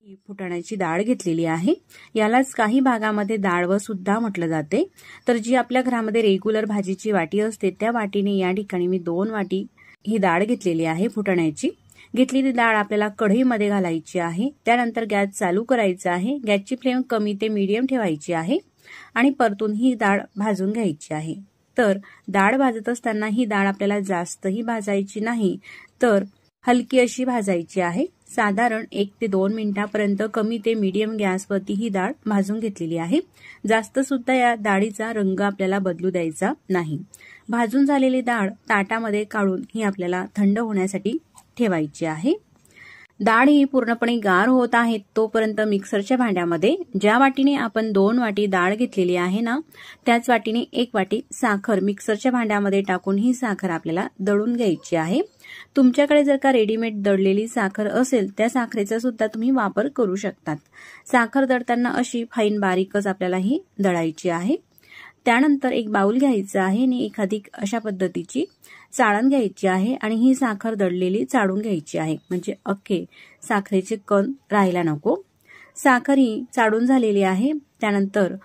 फुटाण्याची डाळ घेतलेली आहे। यालाच काही भागामध्ये डाळव सुद्धा म्हटलं जाते। तर जी आपल्या घरामध्ये रेग्युलर भाजीची वाटी असते त्या वाटीने या ठिकाणी मी 2 वाटी ही डाळ घेतलेली आहे फुटाण्याची। घेतलेली डाळ आपल्याला कढईमध्ये घालायची आहे। त्यानंतर गॅस चालू करायचा आहे। गॅसची फ्लेम कमी ते मीडियम ठेवायची आहे आणि परतून ही डाळ भाजून घ्यायची आहे। तर डाळ भाजत असताना ही डाळ आपल्याला जास्तही भाजायची नाही, तर हलकी अशी भाजायची आहे। साधारण 1 ते 2 मिनिटांपर्यंत कमी ते मीडियम गॅसवरती ही डाळ भाजून घेतलेली आहे। जास्त सुद्धा या डाळीचा रंग आपल्याला बदलू द्यायचा नाही। भाजून झालेली डाळ ताटामध्ये काढून ही आपल्याला थंड होण्यासाठी ठेवायची आहे। डाळ ही पूर्णपणे गार होत आहे तोपर्यंत मिक्सरच्या भांड्यामध्ये ज्या वाटीने आपण 2 वाटी डाळ घेतलेली आहे ना, त्याच वाटीने 1 वाटी साखर मिक्सरच्या भांड्यामध्ये टाकून ही साखर आपल्याला दळून घ्यायची आहे। तुमच्याकडे जर का रेडीमेड दळलेली साखर असेल त्या साखरेचा सुद्धा तुम्ही वापर करू शकतात। साखर दळताना अशी फाईन बारीकच आपल्याला ही दळायची आहे। त्यानंतर एक बाउल घ्यायचा आहे आणि एखादी अशा पद्धतीची चाळण घ्यायची आहे आणि ही साखर दळलेली चाळून घ्यायची आहे, म्हणजे अख्खे साखरेचे कण राहायला नको। साखर ही चाळून झालेली आहे। त्यानंतर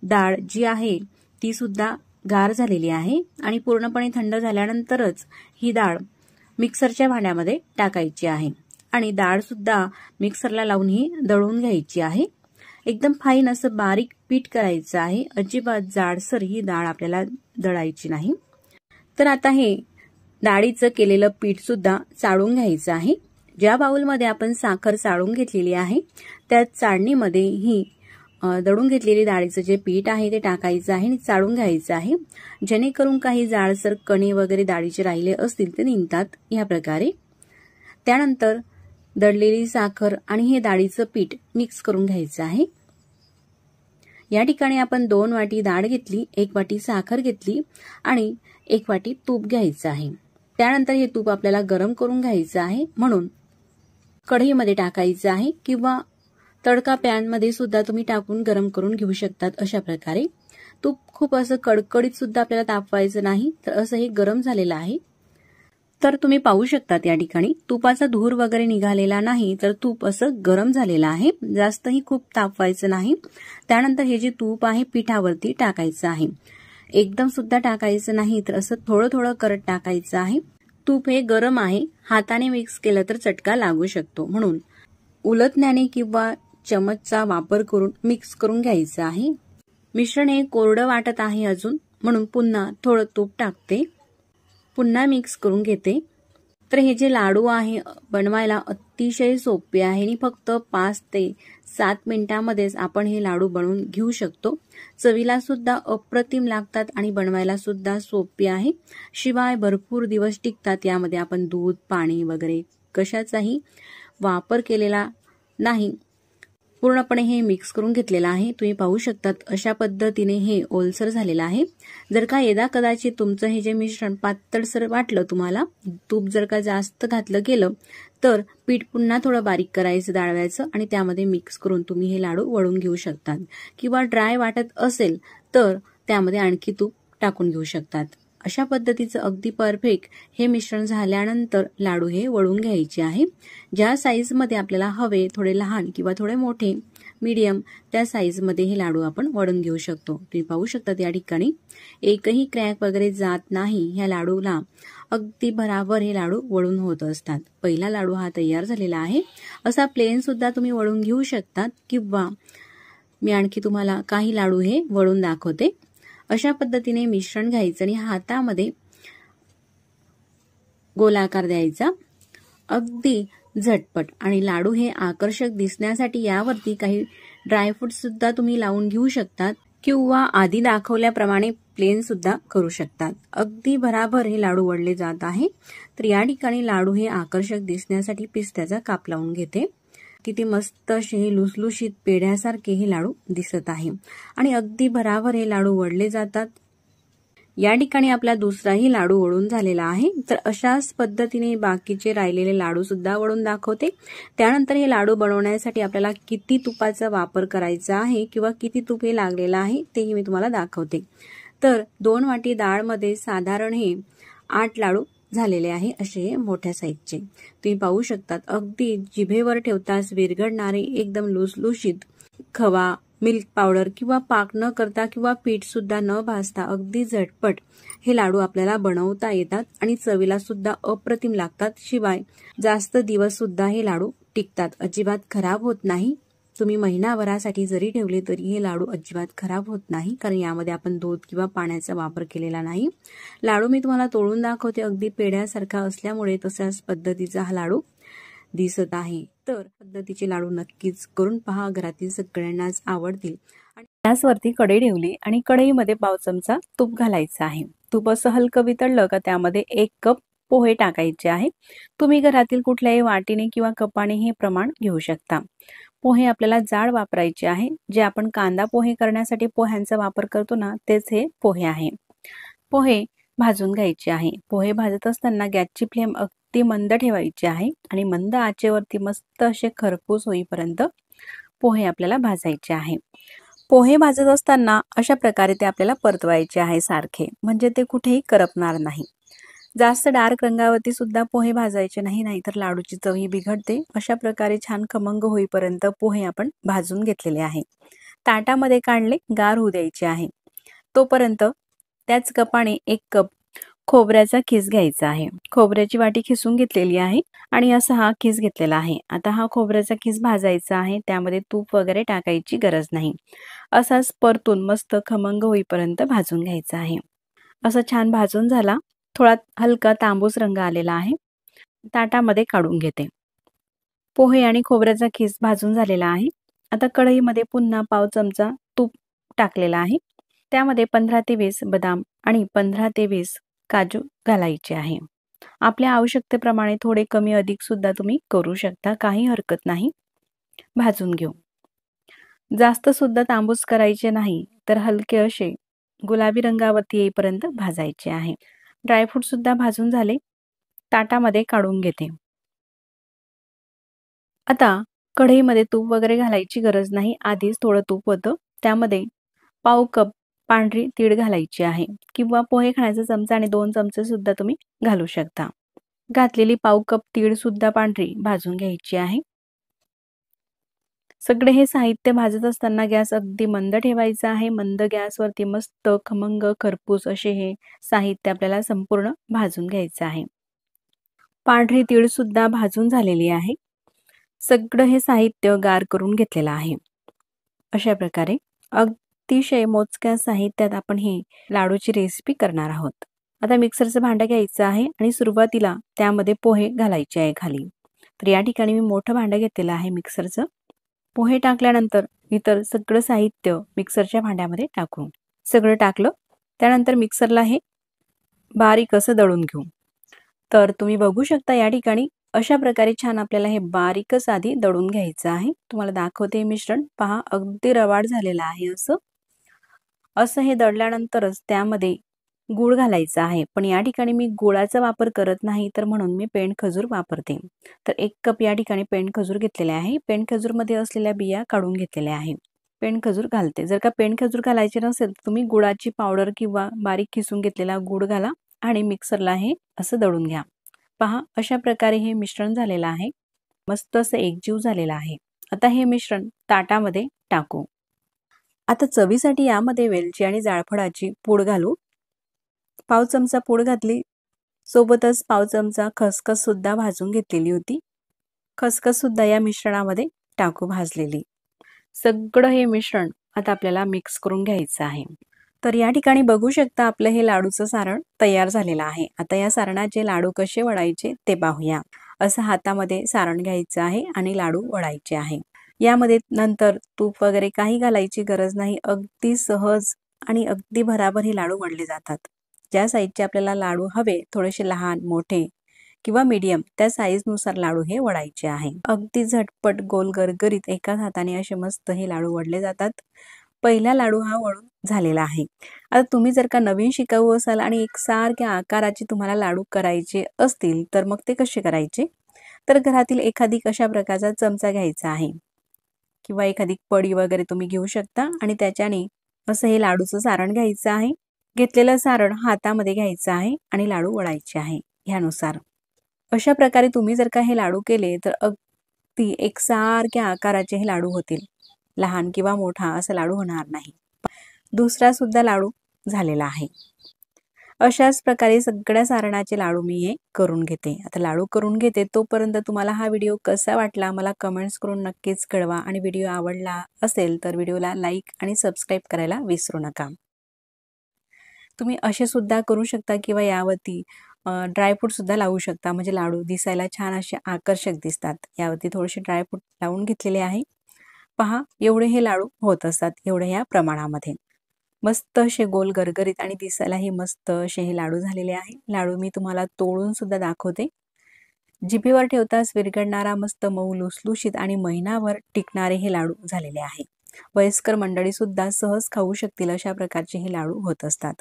डाळ जी आहे ती सुद्धा गार झालेली आहे आणि पूर्णपणे थंड झाल्यानंतरच ही डाळ मिक्सरच्या भांड्यामध्ये टाकायची आहे आणि डाळ सुद्धा मिक्सरला लावून ही दळून घ्यायची आहे। एकदम फाईन असं बारीक पीठ करायचं आहे। अजिबात जाडसर ही डाळ आपल्याला दळायची नाही। तर आता हे डाळीचं केलेलं पीठ सुद्धा चाळून घ्यायचं आहे। ज्या बाउलमध्ये आपण साखर चाळून घेतलेली आहे त्या चाळणीमध्ये ही दळून घेतलेली डाळीचं जे पीठ आहे ते टाकायचं आहे आणि चाळून घ्यायचं आहे, जेणेकरून काही जाडसर कणे वगैरे डाळीचे राहिले असतील ते निघतात या प्रकारे। त्यानंतर दळलेली साखर आणि हे डाळीचं पीठ मिक्स करून घ्यायचं आहे। या ठिकाणी आपण 2 वाटी डाळ घेतली, 1 वाटी साखर घेतली आणि 1 वाटी तूप घ्यायचं आहे। त्यानंतर हे तूप आपल्याला गरम करून घ्यायचं आहे, म्हणून कढईमध्ये टाकायचं आहे किंवा तडका पॅन मध्ये सुद्धा तुम्ही टाकून गरम करून घेऊ शकतात। अशा प्रकारे तूप खूप असं कडकडीत सुद्धा आपल्याला तापवायचं नाही, तर असं हे गरम झालेलं आहे। तर तुम्ही पाहू शकतात या ठिकाणी तुपाचा धूर वगैरे निघालेला नाही, तर तूप असं गरम झालेलं आहे। जास्तही खूप तापवायचं नाही। त्यानंतर हे जे तूप आहे पिठावरती टाकायचं आहे। एकदम सुद्धा टाकायचं नाही, तर असं थोडं थोडं करत टाकायचं आहे। तूप हे गरम आहे, हाताने मिक्स केलं तर चटका लागू शकतो, म्हणून उलटण्याने किंवा चमचचा वापर करून मिक्स करून घ्यायचं आहे। मिश्रण हे कोरडं वाटत आहे अजून, म्हणून पुन्हा थोडं तूप टाकते, पुन्हा मिक्स करून घेते। तर हे जे लाडू आहे बनवायला अतिशय सोपे आहे आणि फक्त 5 ते 7 मिनिटांमध्येच आपण हे लाडू बनवून घेऊ शकतो। चवीला सुद्धा अप्रतिम लागतात आणि बनवायला सुद्धा सोपे आहे। शिवाय भरपूर दिवस टिकतात। यामध्ये आपण दूध, पाणी वगैरे कशाचाही वापर केलेला नाही। पूर्णपणे हे मिक्स करून घेतलेलं आहे। तुम्ही पाहू शकतात अशा पद्धतीने हे ओलसर झालेलं आहे। जर का यदा कदाचित तुमचं हे जे मिश्रण पातळसर वाटलं तुम्हाला, तूप जर का जास्त घातलं गेलं, तर पीठ पुन्हा थोडं बारीक करायचं डाळव्याचं आणि त्यामध्ये मिक्स करून तुम्ही हे लाडू वळून घेऊ शकतात किंवा ड्राय वाटत असेल तर त्यामध्ये आणखी तूप टाकून घेऊ शकतात। अशा पद्धतीचं अगदी परफेक्ट हे मिश्रण झाल्यानंतर लाडू हे वळून घ्यायचे आहे। ज्या साईज मध्ये आपल्याला हवे, थोडे लहान किंवा थोडे मोठे, मीडियम, त्या साईज मध्ये हे लाडू आपण वळून घेऊ शकतो। तुम्ही पाहू शकता या ठिकाणी एकही क्रॅक वगैरे जात नाही। ह्या लाडूला अगदी बराबर हे लाडू वळून होत असतात। पहिला लाडू हा तयार झालेला आहे। असा प्लेन सुद्धा तुम्ही वळून घेऊ शकतात किंवा मी आणखी तुम्हाला काही लाडू हे वळून दाखवते। अशा पद्धतीने मिश्रण घ्यायचं आणि हातामध्ये गोलाकार द्यायचा, अगदी झटपट। आणि लाडू हे आकर्षक दिसण्यासाठी यावरती काही ड्रायफ्रूट सुद्धा तुम्ही लावून घेऊ शकतात किंवा आधी दाखवल्याप्रमाणे प्लेन सुद्धा करू शकतात। अगदी बराबर हे लाडू वळले जात आहे। तर या ठिकाणी लाडू हे आकर्षक दिसण्यासाठी पिस्त्याचा काप लावून घेते। किती मस्त असे हे लुसलुशीत पेढ्यासारखे हे लाडू दिसत आहे आणि अगदी बराबर हे लाडू वळले जातात। या ठिकाणी आपला दुसराही लाडू वळून झालेला आहे। तर अशाच पद्धतीने बाकीचे राहिलेले लाडू सुद्धा वळून दाखवते। त्यानंतर हे लाडू बनवण्यासाठी आपल्याला किती तुपाचा वापर करायचा आहे किंवा किती तूप हे लागलेलं आहे तेही मी तुम्हाला दाखवते। तर 2 वाटी डाळ मध्ये साधारण हे 8 लाडू झालेले आहे असे हे मोठ्या साईजचे. तुम्ही पाहू शकतात अगदी जिभेवर ठेवताच विरघळणारे एकदम लुसलुशीत खवा, मिल्क पावडर किंवा पाक न करता किंवा पीठ सुद्धा न भाजता अगदी झटपट हे लाडू आपल्याला बनवता येतात आणि चवीला सुद्धा अप्रतिम लागतात. शिवाय जास्त दिवस सुद्धा हे लाडू टिकतात, अजिबात खराब होत नाही. तुम्ही महिनाभरासाठी जरी ठेवले तरी हे लाडू अजिबात खराब होत नाही, कारण यामध्ये आपण दूध किंवा पाण्याचा वापर केलेला नाही. लाडू मी तुम्हाला तोडून दाखवते, अगदी पेढ्यासारखा असल्यामुळे तशाच पद्धतीचा हा लाडू दिसत आहे. तर पद्धतीचे लाडू नक्कीच करून पहा, घरातील सगळ्यांनाच आवडतील. आणि गॅसवरती कढई ठेवली आणि कढईमध्ये पाव चमचा तूप घालायचं आहे. तूप असं हलकं वितळलं का त्यामध्ये 1 कप पोहे टाकायचे आहे. तुम्ही घरातील कुठल्याही वाटीने किंवा कपाने हे प्रमाण घेऊ शकता. पोहे आपल्याला जाड वापरायचे आहे. जे आपण कांदा पोहे करण्यासाठी पोह्यांचा वापर करतो ना, तेच हे पोहे आहे. पोहे भाजून घ्यायचे आहे. पोहे भाजत असताना गॅसची फ्लेम अगदी मंद ठेवायची आहे आणि मंद आचेवरती मस्त असे खरपूस होईपर्यंत पोहे आपल्याला भाजायचे आहे. पोहे भाजत असताना अशा प्रकारे ते आपल्याला परतवायचे आहे सारखे, म्हणजे ते कुठेही करपणार नाही. जास्त डार्क रंगावरती सुद्धा पोहे भाजायचे नाही, नाहीतर लाडूची चव ही बिघडते. अशा प्रकारे छान खमंग होईपर्यंत पोहे आपण भाजून घेतलेले आहे. ताटामध्ये काढले, गार होऊ द्यायचे आहे. तोपर्यंत त्याच कपाने 1 कप खोबऱ्याचा खीस घ्यायचा आहे. खोबऱ्याची वाटी खिसून घेतलेली आहे आणि असा हा खीस घेतलेला आहे. आता हा खोबऱ्याचा खीस भाजायचा आहे. त्यामध्ये तूप वगैरे टाकायची गरज नाही. असाच परतून मस्त खमंग होईपर्यंत भाजून घ्यायचा आहे. असं छान भाजून झाला, थोडा हलका तांबूस रंग आलेला आहे. ताटामध्ये काढून घेते. पोहे आणि खोबऱ्याचा खीस भाजून झालेला आहे. आता कढईमध्ये पुन्हा पाव चमचा तूप टाकलेला आहे. त्यामध्ये 15 ते 20 बदाम आणि 15 ते 20 काजू घालायचे आहे. आपल्या आवश्यकतेप्रमाणे थोडे कमी अधिक सुद्धा तुम्ही करू शकता, काही हरकत नाही. भाजून घेऊ. जास्त सुद्धा तांबूस करायचे नाही, तर हलके असे गुलाबी रंगावरती येईपर्यंत भाजायचे आहे. ड्रायफ्रूट सुद्धा भाजून झाले. ताटामध्ये काढून घेते. आता कढईमध्ये तूप वगैरे घालायची गरज नाही, आधीच थोडं तूप होतं. त्यामध्ये पाव कप पांढरी तीळ घालायची आहे किंवा पोहे खाण्याचा चमचा आणि 2 चमचे सुद्धा तुम्ही घालू शकता. घातलेली पाव कप तीळ सुद्धा पांढरी भाजून घ्यायची आहे. सगळे हे साहित्य भाजत असताना गॅस अगदी मंद ठेवायचा आहे. मंद गॅसवरती मस्त खमंग खरपूस असे हे साहित्य आपल्याला संपूर्ण भाजून घ्यायचं आहे. पांढरी तीळ सुद्धा भाजून झालेली आहे. सगळं हे साहित्य गार करून घेतलेलं आहे. अशा प्रकारे अतिशय मोजक्या साहित्यात आपण ही लाडूची रेसिपी करणार आहोत. आता मिक्सरचं भांडं घ्यायचं आहे आणि सुरुवातीला त्यामध्ये पोहे घालायचे आहे खाली. तर या ठिकाणी मी मोठं भांडं घेतलेलं आहे मिक्सरचं. पोहे टाकल्यानंतर इतर सगळं साहित्य मिक्सरच्या भांड्यामध्ये टाकू. सगळं टाकलं, त्यानंतर मिक्सरला हे बारीक असं दळून घेऊ. तर तुम्ही बघू शकता या ठिकाणी अशा प्रकारे छान आपल्याला हे बारीकच आधी दळून घ्यायचं आहे. तुम्हाला दाखवते मिश्रण पहा, अगदी रवाळ झालेलं आहे. असं हे दळल्यानंतरच त्यामध्ये गूळ घालायचा आहे. पण या ठिकाणी मी गुळाचा वापर करत नाही, तर म्हणून मी पेंड खजूर वापरते. तर 1 कप या ठिकाणी पेंड खजूर घेतलेले आहे. पेंड खजूरमध्ये असलेल्या बिया काढून घेतलेल्या आहे. पेंड खजूर घालते. जर का पेंड खजूर घालायचे नसेल तर तुम्ही गुळाची पावडर किंवा बारीक खिसून घेतलेला गूळ घाला आणि मिक्सरला हे असं दळून घ्या. पहा, अशा प्रकारे हे मिश्रण झालेलं आहे. मस्त असं एकजीव झालेलं आहे. आता हे मिश्रण ताटामध्ये टाकू. आता चवीसाठी यामध्ये वेलची आणि जायफळाची पूड घालू. पाव चमचा पूड घातली, सोबतच पाव चमचा खसखस सुद्धा भाजून घेतलेली होती. खसखस सुद्धा या मिश्रणामध्ये टाकू भाजलेली. सगळं हे मिश्रण आता आपल्याला मिक्स करून घ्यायचं आहे. तर या ठिकाणी बघू शकता आपलं हे लाडूचं सारण तयार झालेलं आहे. आता या सारणाचे लाडू कसे वळायचे ते पाहूया. असं हातामध्ये सारण घ्यायचं आहे आणि लाडू वळायचे आहे. यामध्ये नंतर तूप वगैरे काही घालायची गरज नाही. अगदी सहज आणि अगदी भराभर हे लाडू वळले जातात. ज्या साईजचे आपल्याला लाडू हवे, थोडेसे लहान, मोठे किंवा मीडियम, त्या साईजनुसार लाडू हे वळायचे आहे. अगदी झटपट गोल गरगरीत एकाच हाताने असे मस्त हे लाडू वळले जातात. पहिला लाडू हा वळून झालेला आहे. आता तुम्ही जर का नवीन शिकाऊ असाल आणि एकसारख्या आकाराचे तुम्हाला लाडू करायचे असतील, तर मग ते कसे करायचे? तर घरातील एखादी अशा प्रकारचा चमचा घ्यायचा आहे किंवा एखादी पडी वगैरे तुम्ही घेऊ शकता आणि त्याच्याने असं हे लाडूचं सारण घ्यायचं आहे. घेतलेलं सारण हातामध्ये घ्यायचं आहे आणि लाडू वळायचे आहे. ह्यानुसार. अशा प्रकारे तुम्ही जर का हे लाडू केले तर अगदी एकसारख्या आकाराचे हे लाडू होतील. लहान किंवा मोठा असा लाडू होणार नाही. दुसरा सुद्धा लाडू झालेला आहे. अशाच प्रकारे सगळ्या सारणाचे लाडू मी हे करून घेते. आता लाडू करून घेते तोपर्यंत तुम्हाला हा व्हिडिओ कसा वाटला मला कमेंट्स करून नक्कीच कळवा आणि व्हिडिओ आवडला असेल तर व्हिडिओला लाईक आणि सबस्क्राईब करायला विसरू नका. तुम्ही असे सुद्धा करू शकता किंवा यावरती ड्रायफ्रूट सुद्धा लावू शकता, म्हणजे लाडू दिसायला छान असे आकर्षक दिसतात. यावरती थोडेसे ड्रायफ्रूट लावून घेतलेले आहे. पहा एवढे हे लाडू होत असतात, एवढे या प्रमाणामध्ये. मस्त असे गोल गरगरीत आणि दिसायलाही मस्त असे हे लाडू झालेले आहे. लाडू मी तुम्हाला तोडून सुद्धा दाखवते. जिभेवर ठेवताच विरघळणारा मस्त मऊ लुसलुशीत आणि महिनाभर टिकणारे हे लाडू झालेले आहे. वयस्कर मंडळी सुद्धा सहज खाऊ शकतील अशा प्रकारचे हे लाडू होत असतात.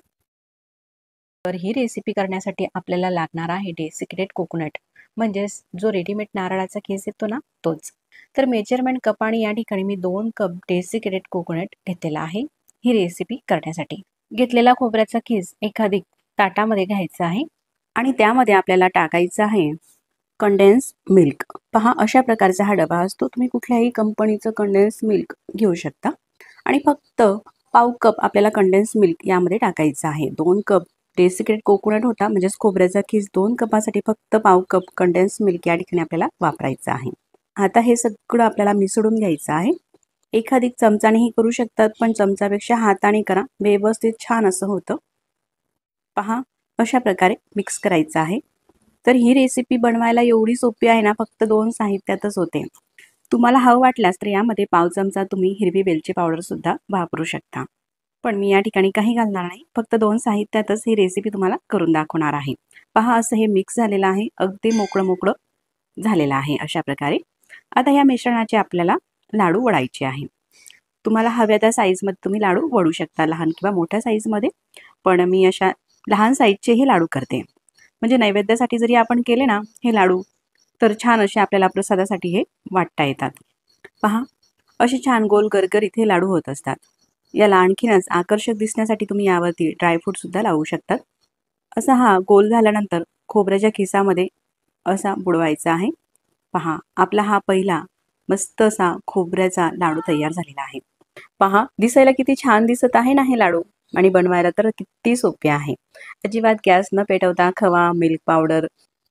तर ही रेसिपी करण्यासाठी आपल्याला लागणार आहे डेसिकेटेड कोकोनट, म्हणजेच जो रेडीमेड नारळाचा खीस येतो ना तोच. तर मेजरमेंट कपाने या ठिकाणी मी 2 कप डेसिकेटेड कोकोनट घेतलेला आहे ही रेसिपी करण्यासाठी. घेतलेला खोबऱ्याचा खीस एखादी ताटामध्ये घ्यायचा आहे आणि त्यामध्ये आपल्याला टाकायचं आहे कंडेन्स मिल्क. पहा अशा प्रकारचा हा डबा असतो. तुम्ही कुठल्याही कंपनीचं कंडेन्स मिल्क घेऊ शकता आणि फक्त पाव कप आपल्याला कंडेन्स मिल्क यामध्ये टाकायचं आहे. 2 कप डेसिकेटेड कोकोनट होता, म्हणजेच खोबऱ्याचा खीस 2 कपासाठी फक्त पाव कप कंडेन्स मिल्क या ठिकाणी आपल्याला वापरायचं आहे. आता हे सगळं आपल्याला मिसळून घ्यायचं आहे. एखादी चमचानेही करू शकतात, पण चमचापेक्षा हाताने करा, व्यवस्थित छान असं होतं. पहा अशा प्रकारे मिक्स करायचं आहे. तर ही रेसिपी बनवायला एवढी सोपी आहे ना, फक्त 2 साहित्यातच होते. तुम्हाला हवं वाटल्यास तर यामध्ये पाव चमचा तुम्ही हिरवी वेलची पावडर सुद्धा वापरू शकता, पण मी या ठिकाणी काही घालणार नाही. फक्त 2 साहित्यातच ही रेसिपी तुम्हाला करून दाखवणार आहे. पहा असं हे मिक्स झालेलं आहे, अगदी मोकळं मोकळं झालेलं आहे अशा प्रकारे. आता या मिश्रणाचे आपल्याला लाडू वळायचे आहे. तुम्हाला हव्या त्या साईजमध्ये तुम्ही लाडू वळू शकता, लहान किंवा मोठ्या साईजमध्ये. पण मी अशा लहान साईजचे हे लाडू करते, म्हणजे नैवेद्यासाठी जरी आपण केले ना हे लाडू तर छान असे आपल्याला प्रसादासाठी हे वाटता येतात. पहा असे छान गोल गरगरीत हे लाडू होत असतात. याला आणखीनच आकर्षक दिसण्यासाठी तुम्ही यावरती ड्रायफ्रूट सुद्धा लावू शकतात. असा हा गोल झाल्यानंतर खोबऱ्याच्या खिसामध्ये असा बुडवायचा आहे. पहा आपला हा पहिला मस्त असा खोबऱ्याचा लाडू तयार झालेला आहे. पहा दिसायला किती छान दिसत आहे ना हे लाडू, आणि बनवायला तर किती सोपे आहे. अजिबात गॅस न पेटवता खवा, मिल्क पावडर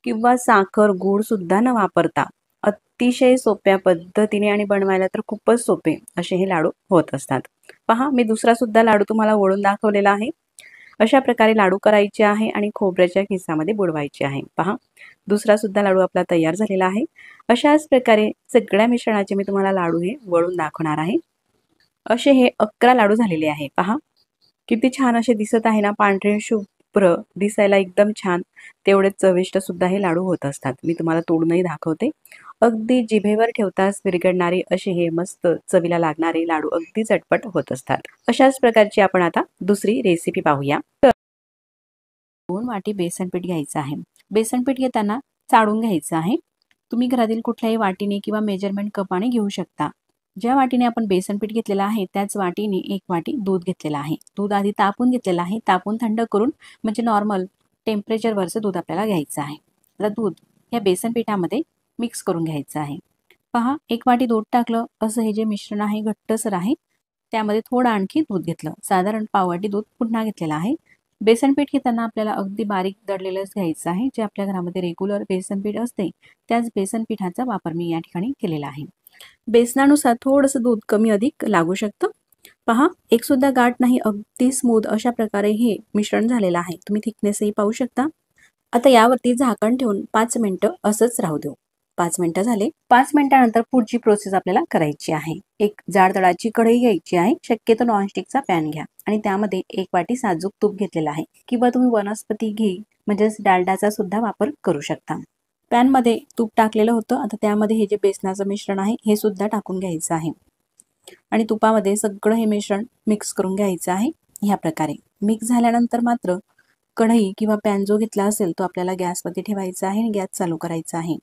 किंवा साखर, गूळ सुद्धा न वापरता अतिशय सोप्या पद्धतीने आणि बनवायला तर खूपच सोपे असे हे लाडू होत असतात. पहा मी दुसरा सुद्धा लाडू तुम्हाला वळून दाखवलेला आहे. अशा प्रकारे लाडू करायचे आहे आणि खोबऱ्याच्या खिसामध्ये बुडवायचे आहे. पहा दुसरा सुद्धा लाडू आपला तयार झालेला आहे. अशाच प्रकारे सगळ्या मिश्रणाचे मी तुम्हाला लाडू हे वळून दाखवणार आहे. असे हे 11 लाडू झालेले आहे. पहा किती छान असे दिसत आहे ना, पांढरे शुभ्र दिसायला एकदम छान, तेवढेच चविष्ट सुद्धा हे लाडू होत असतात. मी तुम्हाला तोडूनही दाखवते. अगदी जिभेवर ठेवताच विरघळणारे असे हे मस्त चवीला लागणारे लाडू अगदी झटपट होत असतात. अशाच प्रकारची आपण आता दुसरी रेसिपी पाहूया. 2 वाटी बेसन पीठ घ्यायचं आहे. बेसन पीठ घेताना चाळून घ्यायचं आहे. तुम्ही घरातील कुठल्याही वाटीने किंवा मेजरमेंट कपाने घेऊ शकता. ज्या वाटीने आपण बेसन पीठ घेतलेलं आहे त्याच वाटीने 1 वाटी दूध घेतलेलं आहे. दूध आधी तापून घेतलेलं आहे. तापून थंड करून, म्हणजे नॉर्मल टेम्परेचरवरचं दूध आपल्याला घ्यायचं आहे. आता दूध या बेसन पिठामध्ये मिक्स करून घ्यायचं आहे. पहा 1 वाटी दूध टाकलं, असं हे जे मिश्रण आहे घट्टसर आहे. त्यामध्ये थोडं आणखी दूध घेतलं, साधारण पाव वाटी दूध पुन्हा घेतलेलं आहे. बेसन पीठ घेताना आपल्याला अगदी बारीक दळलेलंच घ्यायचं आहे. जे आपल्या घरामध्ये रेग्युलर बेसन पीठ असते त्याच बेसन पिठाचा वापर मी या ठिकाणी केलेला आहे. बेसनानुसार थोडंसं दूध कमी अधिक लागू शकतं. पहा एक सुद्धा गाठ नाही, अगदी स्मूथ अशा प्रकारे हे मिश्रण झालेलं आहे. तुम्ही थिकनेसही पाहू शकता. आता यावरती झाकण ठेवून 5 मिनिटं असंच राहू देऊ. 5 मिनिटं झाले. 5 मिनिटानंतर पुढची प्रोसेस आपल्याला करायची आहे. एक जाड तळाची कढई घ्यायची आहे. शक्यतो नॉनस्टिकचा पॅन घ्या आणि त्यामध्ये 1 वाटी साजूक तूप घेतलेला आहे, किंवा तुम्ही वनस्पती घी म्हणजेच डालडाचा सुद्धा वापर करू शकता. पॅनमध्ये तूप टाकलेलं होतं. आता त्यामध्ये हे जे बेसनाचं मिश्रण आहे हे सुद्धा टाकून घ्यायचं आहे आणि तुपामध्ये सगळं हे मिश्रण मिक्स करून घ्यायचं आहे. ह्या प्रकारे मिक्स झाल्यानंतर मात्र कढई किंवा पॅन जो घेतला असेल तो आपल्याला गॅसवरती ठेवायचा आहे आणि गॅस चालू करायचा आहे.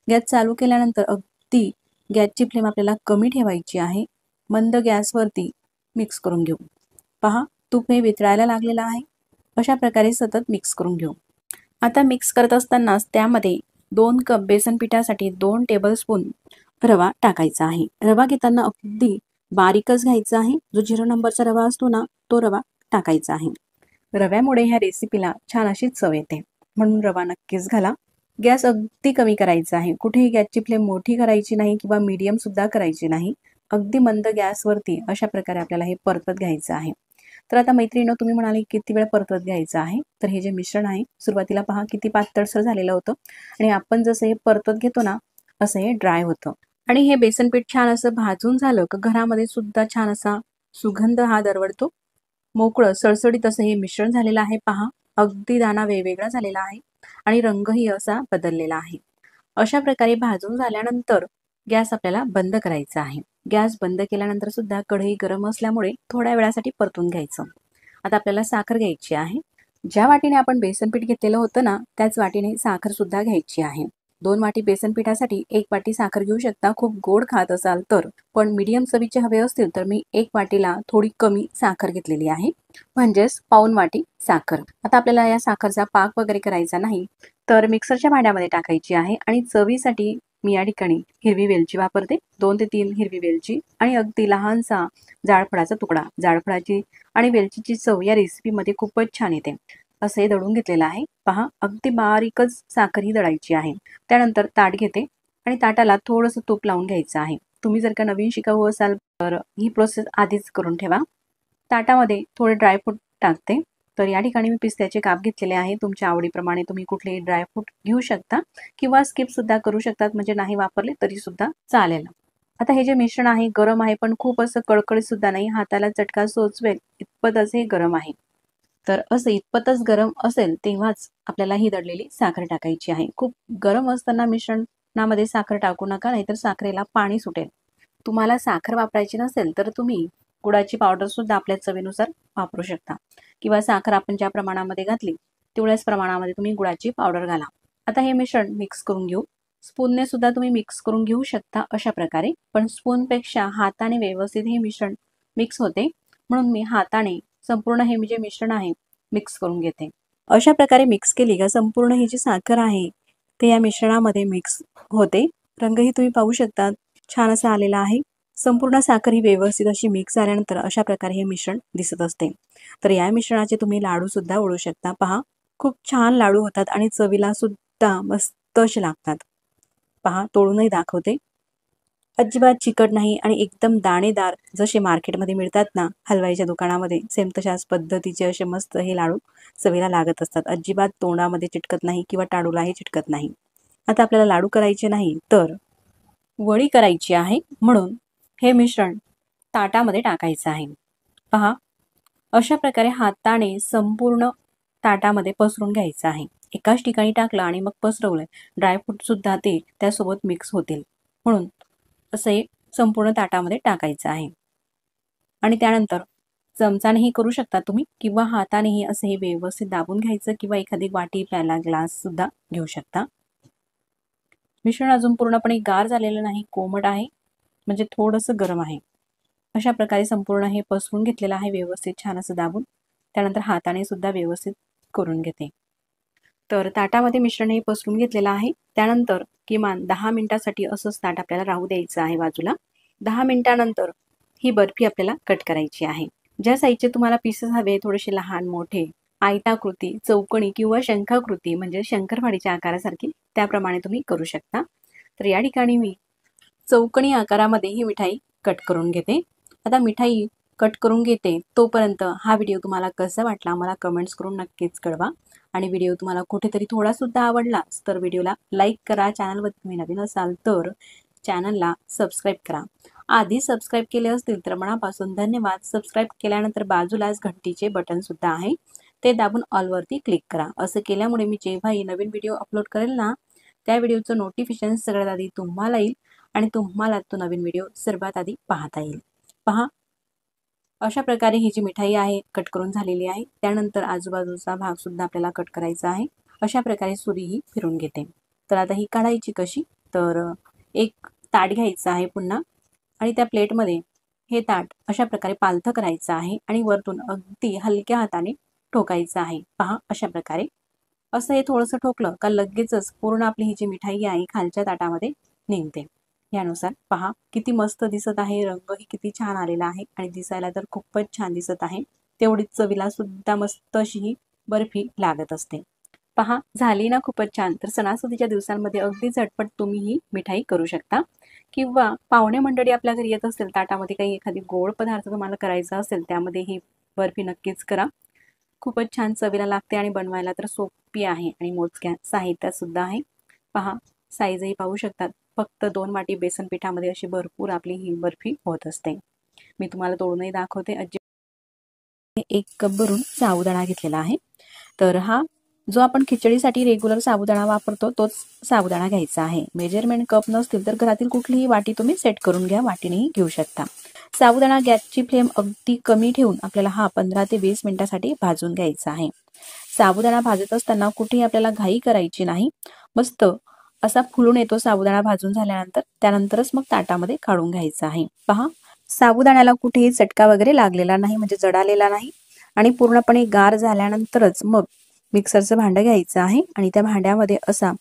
गॅस चालू केल्यानंतर अगदी गॅसची फ्लेम आपल्याला कमी ठेवायची आहे. मंद गॅसवरती मिक्स करून घेऊ. पहा तूप हे वितळायला लागलेलं आहे. अशा प्रकारे सतत मिक्स करून घेऊ. आता मिक्स करत असतानाच त्यामध्ये 2 कप बेसन पिठासाठी 2 टेबलस्पून रवा टाकायचा आहे. रवा घेताना अगदी बारीकच घ्यायचा आहे. जो 0 नंबरचा रवा असतो ना, तो रवा टाकायचा आहे. रव्यामुळे ह्या रेसिपीला छान अशी चव येते, म्हणून रवा नक्कीच घाला. गॅस अगदी कमी करायचा आहे. कुठेही गॅसची फ्लेम मोठी करायची नाही किंवा मीडियम सुद्धा करायची नाही. अगदी मंद गॅसवरती अशा प्रकारे आपल्याला हे परतत घ्यायचं आहे. तर आता मैत्रिणींनो, तुम्ही म्हणाले किती वेळ परतत घ्यायचं आहे. तर हे जे मिश्रण आहे, सुरुवातीला पहा किती पातळसर झालेलं होतं आणि आपण जसं हे परतत घेतो ना, असं हे ड्राय होतं. आणि हे बेसन पीठ छान असं भाजून झालं का घरामध्ये सुद्धा छान असा सुगंध हा दरवळतो. मोकळं सळसळीत असं हे मिश्रण झालेलं आहे. पहा, अगदी दाणा वेगवेगळा झालेला आहे आणि रंगही असा बदललेला आहे. अशा प्रकारे भाजून झाल्यानंतर गॅस आपल्याला बंद करायचा आहे. गॅस बंद केल्यानंतर सुद्धा कढई गरम असल्यामुळे थोड्या वेळासाठी परतून घ्यायचं. आता आपल्याला साखर घ्यायची आहे. ज्या वाटीने आपण बेसन पीठ घेतलेलं होतं ना, त्याच वाटीने साखर सुद्धा घ्यायची आहे. 2 वाटी बेसन पिठासाठी 1 वाटी साखर घेऊ शकता, खूप गोड खात असाल तर. पण मीडियम चवीचे हवे असतील तर मी 1 वाटीला थोडी कमी साखर घेतलेली आहे, म्हणजेच पाऊण वाटी साखर. आता आपल्याला या साखरचा पाक वगैरे करायचा नाही, तर मिक्सरच्या भांड्यामध्ये टाकायची आहे आणि चवीसाठी मी या ठिकाणी हिरवी वेलची वापरते. 2 ते 3 हिरवी वेलची आणि अगदी लहानसा जायफळाचा तुकडा. जायफळाची आणि वेलचीची चव या रेसिपीमध्ये खूपच छान येते. असं हे दळून घेतलेलं आहे. पहा, अगदी बारीकच साखर ही दळायची आहे. त्यानंतर ताट घेते आणि ताटाला थोडंसं तूप लावून घ्यायचं आहे. तुम्ही जर का नवीन शिकाऊ असाल तर ही प्रोसेस आधीच करून ठेवा. ताटामध्ये थोडे ड्रायफ्रूट टाकते. तर या ठिकाणी मी पिस्त्याचे काप घेतलेले आहे. तुमच्या आवडीप्रमाणे तुम्ही कुठलेही ड्रायफ्रूट घेऊ शकता किंवा स्किप सुद्धा करू शकतात, म्हणजे नाही वापरले तरी सुद्धा चालेल. आता हे जे मिश्रण आहे गरम आहे, पण खूप असं कळकळीत सुद्धा नाही, हाताला चटका सोचवेल इतपत असे गरम आहे. तर असं इतपतच गरम असेल तेव्हाच आपल्याला ही दळलेली साखर टाकायची आहे. खूप गरम असताना मिश्रणामध्ये साखर टाकू नका, नाहीतर साखरेला पाणी सुटेल. तुम्हाला साखर वापरायची नसेल तर तुम्ही गुळाची पावडर सुद्धा आपल्या चवीनुसार वापरू शकता किंवा साखर आपण ज्या प्रमाणामध्ये घातली तेवढ्याच प्रमाणामध्ये तुम्ही गुळाची पावडर घाला. आता हे मिश्रण मिक्स करून घेऊ. स्पूनने सुद्धा तुम्ही मिक्स करून घेऊ शकता अशा प्रकारे, पण स्पूनपेक्षा हाताने व्यवस्थित हे मिश्रण मिक्स होते, म्हणून मी हाताने संपूर्ण हे जे मिश्रण आहे मिक्स करून घेते. अशा प्रकारे मिक्स केली का संपूर्ण ही जी साखर आहे ते या मिश्रणामध्ये मिक्स होते. रंगही तुम्ही पाहू शकता छान असा आलेला आहे. संपूर्ण साखर ही व्यवस्थित अशी मिक्स झाल्यानंतर अशा प्रकारे हे मिश्रण दिसत असते. तर या मिश्रणाचे तुम्ही लाडू सुद्धा वळू शकता. पहा, खूप छान लाडू होतात आणि चवीला सुद्धा मस्त असे लागतात. पहा, तोडूनही दाखवते. अजिबात चिकट नाही आणि एकदम दाणेदार जसे मार्केटमध्ये मिळतात ना हलवाईच्या दुकानामध्ये, सेम तशाच पद्धतीचे असे मस्त हे लाडू चवीला लागत असतात. अजिबात तोंडामध्ये चिटकत नाही किंवा टाळूलाही चिटकत नाही. आता आपल्याला लाडू करायचे नाही तर वडी करायची आहे, म्हणून हे मिश्रण ताटामध्ये टाकायचं आहे. पहा, अशा प्रकारे हाताने संपूर्ण ताटामध्ये पसरून घ्यायचं आहे. एकाच ठिकाणी टाकलं आणि मग पसरवलं, ड्रायफ्रूट सुद्धा ते त्यासोबत मिक्स होतील, म्हणून असं हे संपूर्ण ताटामध्ये टाकायचं आहे. आणि त्यानंतर चमचानेही करू शकता तुम्ही किंवा हातानेही असं हे व्यवस्थित दाबून घ्यायचं किंवा एखादी वाटी, प्याला, ग्लास सुद्धा घेऊ शकता. मिश्रण अजून पूर्णपणे गार झालेलं नाही, कोमट आहे, म्हणजे थोडंसं गरम आहे. अशा प्रकारे संपूर्ण हे पसरून घेतलेलं आहे व्यवस्थित छान असं दाबून. त्यानंतर हाताने सुद्धा व्यवस्थित करून घेते. तर ताटामध्ये मिश्रण हे पसरून घेतलेलं आहे. त्यानंतर किमान 10 मिनिटासाठी असंच ताट आपल्याला राहू द्यायचं आहे बाजूला. 10 मिनिटानंतर ही बर्फी आपल्याला कट करायची आहे. ज्या साईजचे तुम्हाला पीसेस हवे, थोडेसे लहान मोठे, आयताकृती, चौकोनी किंवा शंखाकृती म्हणजे शंकरपाळीच्या आकारासारखी, त्याप्रमाणे तुम्ही करू शकता. तर या ठिकाणी मी चौकोनी आकारामध्ये ही मिठाई कट करून घेते. आता मिठाई कट करून घेते तोपर्यंत हा व्हिडिओ तुम्हाला कसा वाटला मला कमेंट्स करून नक्कीच कळवा. आणि व्हिडिओ तुम्हाला कुठेतरी थोडासुद्धा आवडला तर व्हिडिओला लाईक करा. चॅनलवर तुम्ही नवीन असाल तर चॅनलला सबस्क्राईब करा. आधी सबस्क्राईब केले असतील तर मनापासून धन्यवाद. सबस्क्राईब केल्यानंतर बाजूलाच घंटीचे बटन सुद्धा आहे, ते दाबून ऑलवरती क्लिक करा. असं केल्यामुळे मी जेव्हाही नवीन व्हिडिओ अपलोड करेल ना, त्या व्हिडिओचं नोटिफिकेशन सगळ्यात आधी तुम्हाला येईल आणि तुम्हाला तो नवीन व्हिडिओ सर्वात आधी पाहता येईल. पहा, अशा प्रकारे ही जी मिठाई आहे कट करून झालेली आहे. त्यानंतर आजूबाजूचा भाग सुद्धा आपल्याला कट करायचा आहे. अशा प्रकारे सुरी ही फिरून घेते. तर आता ही काढायची कशी, तर एक ताट घ्यायचं आहे पुन्हा आणि त्या प्लेटमध्ये हे ताट अशा प्रकारे पालथं करायचं आहे आणि वरतून अगदी हलक्या हाताने ठोकायचं आहे. पहा, अशा प्रकारे असं हे थोडंसं ठोकलं का लगेचच पूर्ण आपली ही जी मिठाई आहे खालच्या ताटामध्ये निघते. यानुसार पहा किती मस्त दिसत आहे, रंगही किती छान आलेला आहे आणि दिसायला तर खूपच छान दिसत आहे. तेवढीच चवीला सुद्धा मस्त अशी ही बर्फी लागत असते. पहा झाली ना खूपच छान. तर सणासुदीच्या दिवसांमध्ये अगदी झटपट तुम्ही ही मिठाई करू शकता. किंवा पाहुणे मंडळी आपल्या घरी येत असेल, ताटामध्ये काही एखादी गोड पदार्थ तुम्हाला करायचा असेल, त्यामध्ये ही बर्फी नक्कीच करा. खूपच छान चवीला लागते आणि बनवायला तर सोपी आहे आणि मोजक्या साहित्यात सुद्धा आहे. पहा साईजही पाहू शकतात. फक्त 2 वाटी बेसन पिठामध्ये अशी भरपूर आपली ही बर्फी होत असते. मी तुम्हाला तोडूनही दाखवते. 1 कप भरून साबुदाणा घेतलेला आहे. तर हा जो आपण खिचडीसाठी रेग्युलर साबुदाणा वापरतो तोच साबुदाणा घ्यायचा आहे. मेजरमेंट कप नसतील तर घरातील कुठलीही वाटी तुम्ही सेट करून घ्या, वाटीनेही घेऊ शकता. साबुदाणा गॅसची फ्लेम अगदी कमी ठेवून आपल्याला हा 15 ते 20 मिनिटासाठी भाजून घ्यायचा आहे. साबुदाणा भाजत असताना कुठेही आपल्याला घाई करायची नाही. मस्त असा फुलून येतो साबुदाणा भाजून झाल्यानंतर, त्यानंतरच मग ताटामध्ये काढून घ्यायचा आहे. पहा साबुदाण्याला कुठेही चटका वगैरे लागलेला नाही, म्हणजे जडालेला नाही आणि पूर्णपणे गार झाल्यानंतरच मग मिक्सरचं भांडं घ्यायचं आहे आणि त्या भांड्यामध्ये असा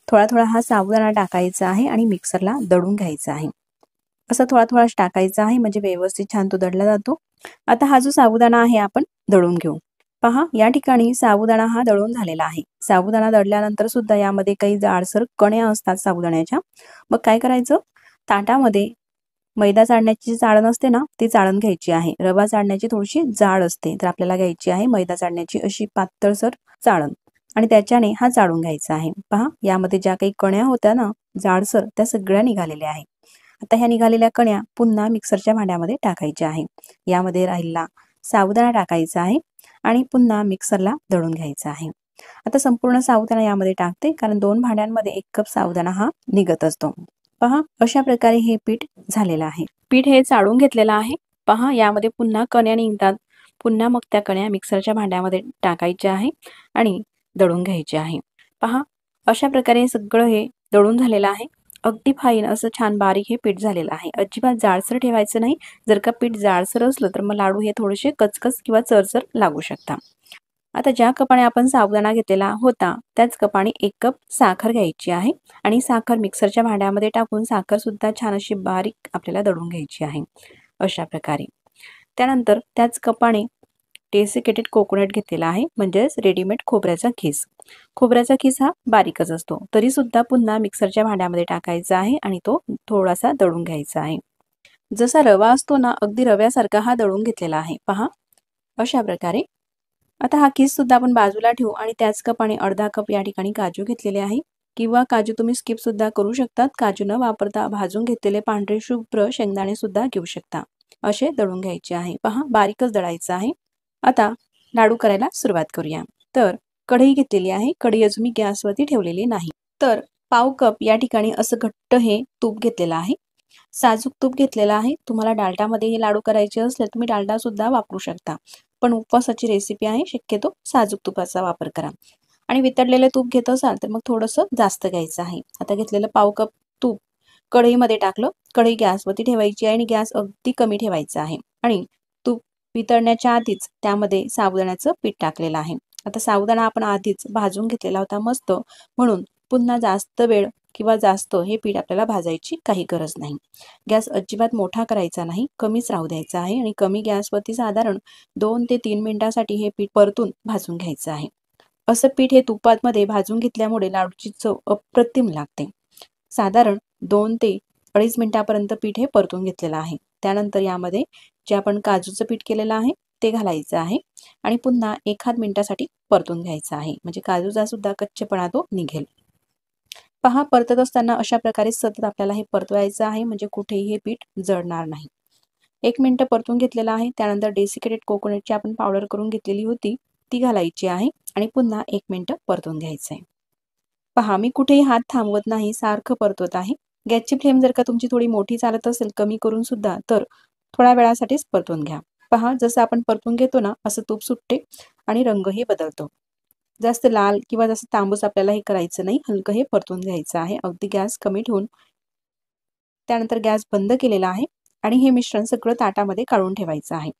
थोडा थोडा हा साबुदाणा टाकायचा आहे आणि मिक्सरला दळून घ्यायचा आहे. असा थोडा थोडा टाकायचा आहे, म्हणजे व्यवस्थित छान तो दळला जातो. आता हा जो साबुदाणा आहे आपण दळून घेऊ. पहा या ठिकाणी साबुदाणा हा दळून झालेला आहे. साबुदाणा दळल्यानंतर सुद्धा यामध्ये काही जाडसर कण्या असतात साबुदाण्याच्या. मग काय करायचं, ताटामध्ये मैदा चाळण्याची जी चाळण असते ना, ती चाळण घ्यायची आहे. रवा चाळण्याची थोडीशी जाड असते, तर आपल्याला घ्यायची आहे मैदा चाळण्याची अशी पातळसर चाळण आणि त्याच्याने हा चाळून घ्यायचा आहे. पहा यामध्ये ज्या काही कण्या होत्या ना जाडसर, त्या सगळ्या निघालेल्या आहे. आता ह्या निघालेल्या कण्या पुन्हा मिक्सरच्या भांड्यामध्ये टाकायच्या आहे. यामध्ये राहिलेला साबुदाणा टाकायचा आहे आणि पुन्हा मिक्सरला दळून घ्यायचा आहे. आता संपूर्ण साबुदाणा यामध्ये टाकते, कारण 2 भांड्यांमध्ये 1 कप साबुदाणा हा निघत असतो. पहा अशा प्रकारे हे पीठ झालेलं आहे. पीठ हे चाळून घेतलेलं आहे. पहा यामध्ये पुन्हा कण्या निघतात. पुन्हा मग त्या कण्या मिक्सरच्या भांड्यामध्ये टाकायच्या आहे आणि दळून घ्यायचे आहे. पहा अशा प्रकारे सगळं हे दळून झालेलं आहे. अगदी फाईन असं छान बारीक हे पीठ झालेलं आहे. अजिबात जाडसर ठेवायचं नाही. जर का पीठ जाडसर असलं तर मग लाडू हे थोडेसे कचकच किंवा चरचर लागू शकतात. आता ज्या कपाने आपण साबुदाणा घेतलेला होता त्याच कपाने 1 कप साखर घ्यायची आहे आणि साखर मिक्सरच्या भांड्यामध्ये टाकून साखर सुद्धा छान अशी बारीक आपल्याला दळून घ्यायची आहे अशा प्रकारे. त्यानंतर त्याच कपाने डेसिकेटेड कोकोनट घेतलेला आहे, म्हणजेच रेडीमेड खोबऱ्याचा खीस. खोबऱ्याचा खीस हा बारीकच असतो, तरी सुद्धा पुन्हा मिक्सरच्या भांड्यामध्ये टाकायचा आहे आणि तो थोडासा दळून घ्यायचा आहे. जसा रवा असतो ना, अगदी रव्यासारखा हा दळून घेतलेला आहे. पहा अशा प्रकारे. आता हा खीस सुद्धा आपण बाजूला ठेवू आणि त्याच कपाने अर्धा कप या ठिकाणी काजू घेतलेले आहे, किंवा काजू तुम्ही स्किप सुद्धा करू शकतात. काजू न वापरता भाजून घेतलेले पांढरे शुभ्र शेंगदाणे सुद्धा घेऊ शकता. असे दळून घ्यायचे आहे. पहा बारीकच दळायचं आहे. आता लाडू करायला सुरुवात करूया. तर कढई घेतलेली आहे. कढई अजून मी गॅसवरती ठेवलेली नाही. तर पाव कप या ठिकाणी असं घट्ट हे तूप घेतलेलं आहे. साजूक तूप घेतलेला आहे. तुम्हाला डालडामध्ये हे लाडू करायचे असले तुम्ही डालडा सुद्धा वापरू शकता, पण उपवासाची रेसिपी आहे, शक्यतो साजूक तुपाचा वापर करा. आणि वितळलेले तूप घेत असाल तर मग थोडंसं जास्त घ्यायचं आहे. आता घेतलेलं पाव कप तूप कढईमध्ये टाकलं. कढई गॅसवरती ठेवायची आहे आणि गॅस अगदी कमी ठेवायचा आहे आणि तूप वितळण्याच्या आधीच त्यामध्ये साबुदाण्याचं पीठ टाकलेलं आहे. आता साबुदाणा आपण आधीच भाजून घेतलेला होता मस्त, म्हणून पुन्हा जास्त वेळ किंवा जास्त हे पीठ आपल्याला भाजायची काही गरज नाही. गॅस अजिबात मोठा करायचा नाही, कमीच राहू द्यायचा आहे आणि कमी गॅसवरती साधारण 2 ते 3 मिनिटांसाठी हे पीठ परतून भाजून घ्यायचं आहे. असं पीठ हे तुपामध्ये भाजून घेतल्यामुळे लाडूची चव अप्रतिम लागते. साधारण 2 ते 2.5 मिनिटापर्यंत पीठ हे परतून घेतलेलं आहे. त्यानंतर यामध्ये जे आपण काजूचं पीठ केलेलं आहे ते घालायचं आहे आणि पुन्हा 1 मिनिटासाठी परतून घ्यायचं आहे, म्हणजे काजूचा सुद्धा कच्चेपणा तो निघेल. पहा परतत असताना अशा प्रकारे सतत आपल्याला हे परतवायचं आहे, म्हणजे कुठेही हे पीठ जळणार नाही. 1 मिनिट परतून घेतलेलं आहे. त्यानंतर डेसिकेटेड कोकोनटची आपण पावडर करून घेतलेली होती ती घालायची आहे आणि पुन्हा 1 मिनिट परतून घ्यायचं आहे. पहा मी कुठेही हात थांबवत नाही, सारखं परतवत आहे. गॅसची फ्लेम जर का तुमची थोडी मोठी चालत असेल कमी करून सुद्धा, तर थोड्या वेळासाठीच परतून घ्या. पहा जसं आपण परतून घेतो ना असं तूप सुटते आणि रंगही बदलतो. जास्त लाल किंवा जास्त तांबूस आपल्याला हे करायचं नाही, हलकं हे परतून घ्यायचं आहे. अगदी गॅस कमी ठेवून. त्यानंतर गॅस बंद केलेला आहे आणि हे मिश्रण सगळं ताटामध्ये काढून ठेवायचं आहे.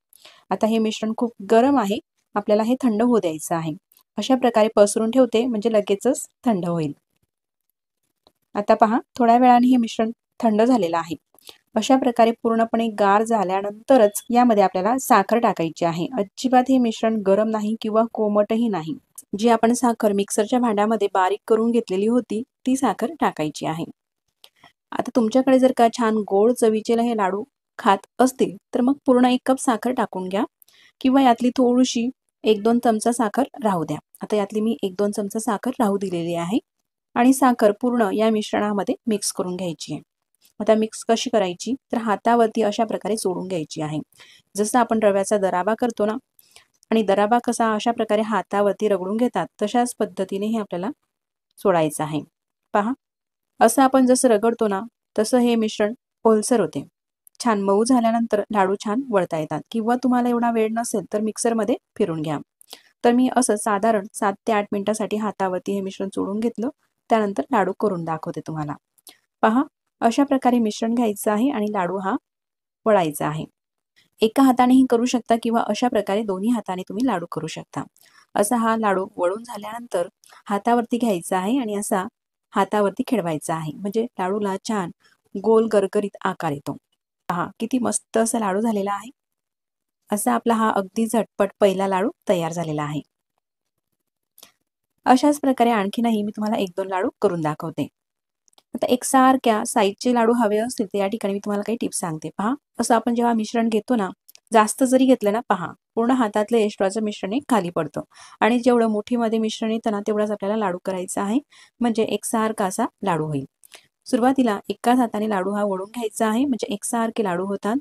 आता हे मिश्रण खूप गरम आहे, आपल्याला हे थंड होऊ द्यायचं आहे. अशा प्रकारे पसरून ठेवते, म्हणजे लगेचच थंड होईल. आता पहा, थोड्या वेळाने हे मिश्रण थंड झालेलं आहे. अशा प्रकारे पूर्णपणे गार झाल्यानंतरच यामध्ये आपल्याला साखर टाकायची आहे. अजिबात हे मिश्रण गरम नाही किंवा कोमटही नाही. जी आपण साखर मिक्सरच्या भांड्यामध्ये बारीक करून घेतलेली होती ती साखर टाकायची आहे. आता तुमच्याकडे जर का छान गोड चवीचे हे लाडू खात असतील तर मग पूर्ण 1 कप साखर टाकून घ्या किंवा यातली थोडीशी 1-2 चमचा साखर राहू द्या. आता यातली मी 1-2 चमचा साखर राहू दिलेली आहे आणि साखर पूर्ण या मिश्रणामध्ये मिक्स करून घ्यायची आहे. आता मिक्स कशी करायची, तर हातावरती अशा प्रकारे चोळून घ्यायची आहे. जसं आपण रव्याचा दराबा करतो ना, आणि दराबा कसा अशा प्रकारे हातावरती रगडून घेतात तशाच पद्धतीने हे आपल्याला सोडायचं आहे. पहा, असं आपण जसं रगडतो ना तसं हे मिश्रण ओलसर होते. छान मऊ झाल्यानंतर लाडू छान वळता येतात किंवा तुम्हाला एवढा वेळ नसेल तर मिक्सरमध्ये फिरून घ्या. तर मी असं साधारण 7 ते 8 मिनिटासाठी हातावरती हे मिश्रण चोळून घेतलं, त्यानंतर लाडू करून दाखवते तुम्हाला. पहा, अशा प्रकारे मिश्रण घ्यायचं आहे आणि लाडू हा वळायचा आहे. एका हातानेही करू शकता किंवा अशा प्रकारे दोन्ही हाताने तुम्ही लाडू करू शकता. असा हा लाडू वळून झाल्यानंतर हातावरती घ्यायचा आहे आणि असा हातावरती खेळवायचा आहे, म्हणजे लाडूला छान गोल गरगरीत आकार येतो. पहा, किती मस्त असा लाडू झालेला आहे. असा आपला हा अगदी झटपट पहिला लाडू तयार झालेला आहे. अशाच प्रकारे आणखीनही मी तुम्हाला 1-2 लाडू करून दाखवते. आता एकसारख्या साईजचे लाडू हवे असतील तर या ठिकाणी मी तुम्हाला काही टिप्स सांगते. पहा, असं आपण जेव्हा मिश्रण घेतो ना, जास्त जरी घेतलं ना, पहा पूर्ण हातातलं एक्स्ट्राचं मिश्रण खाली पडतं आणि जेवढं मुठीमध्ये मिश्रण येतं ना तेवढाच आपल्याला लाडू करायचा आहे, म्हणजे एकसारखा असा लाडू होईल. सुरुवातीला एकाच हाताने लाडू हा वळून घ्यायचा आहे, म्हणजे एकसारखे लाडू होतात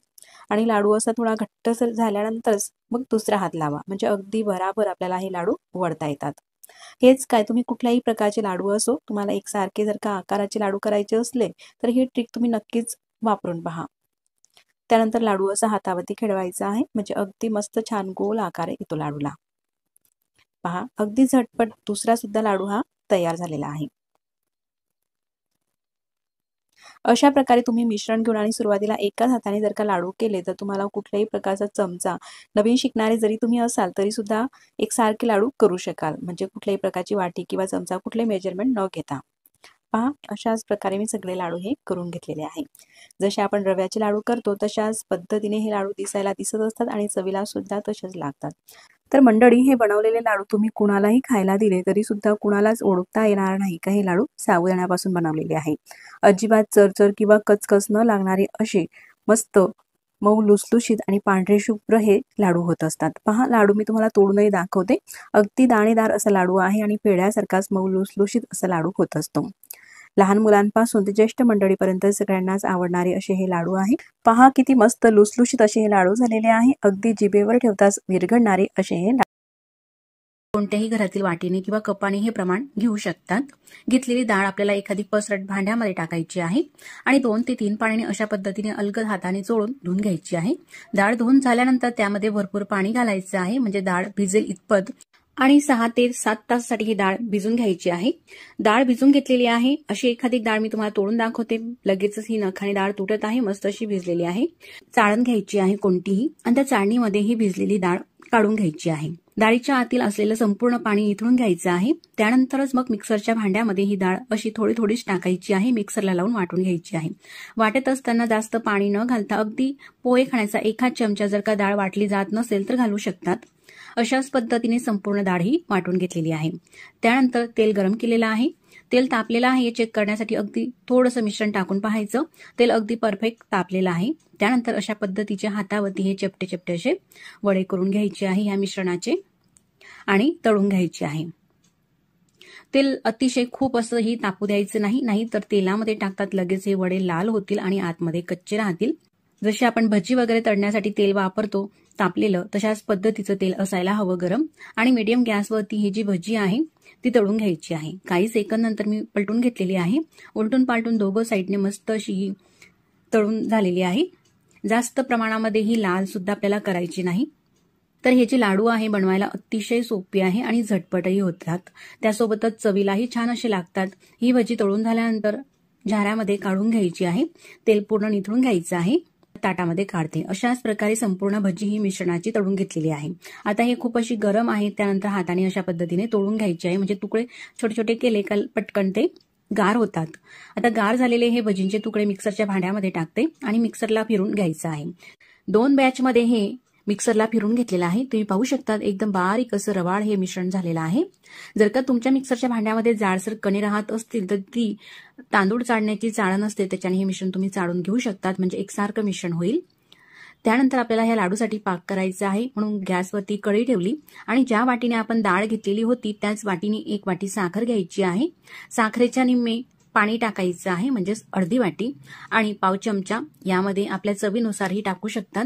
आणि लाडू असा थोडा घट्टसर झाल्यानंतरच मग दुसरा हात लावा, म्हणजे अगदी बराबर आपल्याला हे लाडू वळता येतात. हेच काय, तुम्ही कुठल्याही प्रकारचे लाडू असो, तुम्हाला एकसारखे जर का आकाराचे लाडू करायचे असले तर ही ट्रिक तुम्ही नक्कीच वापरून पहा. त्यानंतर लाडू असा हातावरती खेळवायचा आहे, म्हणजे अगदी मस्त छान गोल आकार येतो लाडूला. पहा, अगदी झटपट दुसरा सुद्धा लाडू हा तयार झालेला आहे. अशा प्रकारे तुम्ही मिश्रण घेऊन आणि सुरुवातीला एकाच हाताने जर का लाडू केले तर तुम्हाला कुठल्याही प्रकारचा चमचा, नवीन शिकणारे जरी तुम्ही असाल तरी सुद्धा एकसारखे लाडू करू शकाल, म्हणजे कुठल्याही प्रकारची वाटी किंवा चमचा कुठले मेजरमेंट न घेता. पहा, अशाच प्रकारे मी सगळे लाडू हे करून घेतलेले आहे. जसे आपण रव्याचे लाडू करतो तशाच पद्धतीने हे लाडू दिसायला दिसत असतात आणि चवीला सुद्धा तसेच लागतात. तर मंडळी, हे बनवलेले लाडू तुम्ही कुणालाही खायला दिले तरी सुद्धा कुणालाच ओळखता येणार नाही का हे लाडू साबुदाण्यापासून बनवलेले आहे. अजिबात चरचर किंवा कचकच न लागणारे असे मस्त मऊ लुसलुशीत आणि पांढरे शुभ्र हे लाडू होत असतात. पहा, लाडू मी तुम्हाला तोडूनही दाखवते. अगदी दाणेदार असा लाडू आहे आणि पेढ्यासारखाच मऊ लुसलुशीत असा लाडू होत असतो. लहान मुलांपासून ते ज्येष्ठ मंडळीपर्यंत सगळ्यांनाच आवडणारे असे हे लाडू आहे. पहा, किती मस्त लुसलुशीत असे हे लाडू झालेले आहे. अगदी जिभेवर ठेवताच विरघळणारे असे हे लाडू. कोणत्याही घरातील वाटीने किंवा कपाने हे प्रमाण घेऊ शकतात. घेतलेली डाळ आपल्याला एखादी पसरट भांड्यामध्ये टाकायची आहे आणि 2 ते 3 पाण्याने अशा पद्धतीने अलगद हाताने चोळून धुवून घ्यायची आहे. डाळ धुवून झाल्यानंतर त्यामध्ये भरपूर पाणी घालायचं आहे, म्हणजे डाळ भिजेल इतपत, आणि 6 ते 7 तासासाठी ही डाळ भिजून घ्यायची आहे. डाळ भिजून घेतलेली आहे. अशी एखादी डाळ मी तुम्हाला तोडून दाखवते. लगेचच ही नखाने डाळ तुटत आहे, मस्त अशी भिजलेली आहे. चाळण घ्यायची आहे कोणतीही आणि त्या चाळणीमध्ये ही भिजलेली डाळ काढून घ्यायची आहे. डाळीच्या आतील असलेलं संपूर्ण पाणी इथून घ्यायचं आहे. त्यानंतरच मग मिक्सरच्या भांड्यामध्ये ही डाळ अशी थोडी थोडीच टाकायची आहे. मिक्सरला लावून वाटून घ्यायची आहे. वाटत असताना जास्त पाणी न घालता अगदी पोहे खाण्याचा एखाद चमचा जर का डाळ वाटली जात नसेल तर घालू शकतात. अशाच पद्धतीने संपूर्ण डाळ ही वाटून घेतलेली आहे. त्यानंतर तेल गरम केलेलं आहे. तेल तापलेलं आहे हे चेक करण्यासाठी अगदी थोडंसं मिश्रण टाकून पाहायचं. तेल अगदी परफेक्ट तापलेलं आहे. त्यानंतर अशा पद्धतीच्या हातावरती हे चपटे चपटे असे वडे करून घ्यायचे आहे या मिश्रणाचे आणि तळून घ्यायचे आहे. तेल अतिशय खूप असंही तापू द्यायचं नाही, नाहीतर तेलामध्ये टाकतात लगेच हे वडे लाल होतील आणि आतमध्ये कच्चे राहतील. जसे आपण भजी वगैरे तळण्यासाठी तेल वापरतो तापलेलं, तशाच पद्धतीचं तेल असायला हवं गरम. आणि मीडियम गॅसवरती ही जी भजी आहे ती तळून घ्यायची आहे. काही सेकंद नंतर मी पलटून घेतलेली आहे. उलटून पालटून दोघं साईडने मस्त अशी तळून झालेली आहे. जास्त प्रमाणामध्ये ही लाल सुद्धा आपल्याला करायची नाही. तर हे जे लाडू आहे बनवायला अतिशय सोपे आहे आणि झटपटही होतात. त्यासोबतच चवीलाही छान असे लागतात. ही भजी तळून झाल्यानंतर झाऱ्यामध्ये काढून घ्यायची आहे. तेल पूर्ण निथळून घ्यायचं आहे. ताटामध्ये काढते। अशाच प्रकारे संपूर्ण भजी ही मिश्रणाची तळून घेतलेली आहे। आता हे खूप अशी गरम आहे, त्यानंतर हाताने अशा पद्धतीने तोडून घ्यायची आहे, म्हणजे तुकडे छोटे छोटे केले का पटकन ते गार होतात। आता गार झालेले हे भजींचे तुकडे मिक्सरच्या भांड्यामध्ये टाकते आणि मिक्सरला फिरून घ्यायचं आहे। 2 बॅचमध्ये हे मिक्सरला फिरून घेतलेलं आहे। तुम्ही पाहू शकता एकदम बारीक असं रवाळ हे मिश्रण झालेलं आहे। जर का तुमच्या मिक्सरच्या भांड्यामध्ये जाडसर कणी राहत असतील तर ती तांदूळ चाळण्याची चाळण असते, त्याच्याने हे मिश्रण तुम्ही चाळून घेऊ शकतात, म्हणजे एकसारखं मिश्रण होईल। त्यानंतर आपल्याला ह्या लाडूसाठी पाक करायचा आहे, म्हणून गॅसवरती कढई ठेवली आणि ज्या वाटीने आपण डाळ घेतलेली होती त्याच वाटीने 1 वाटी साखर घ्यायची आहे। साखरेच्या निम्मे पाणी टाकायचं आहे, म्हणजेच अर्धी वाटी, आणि पाव चमचा यामध्ये आपल्या चवीनुसारही टाकू शकतात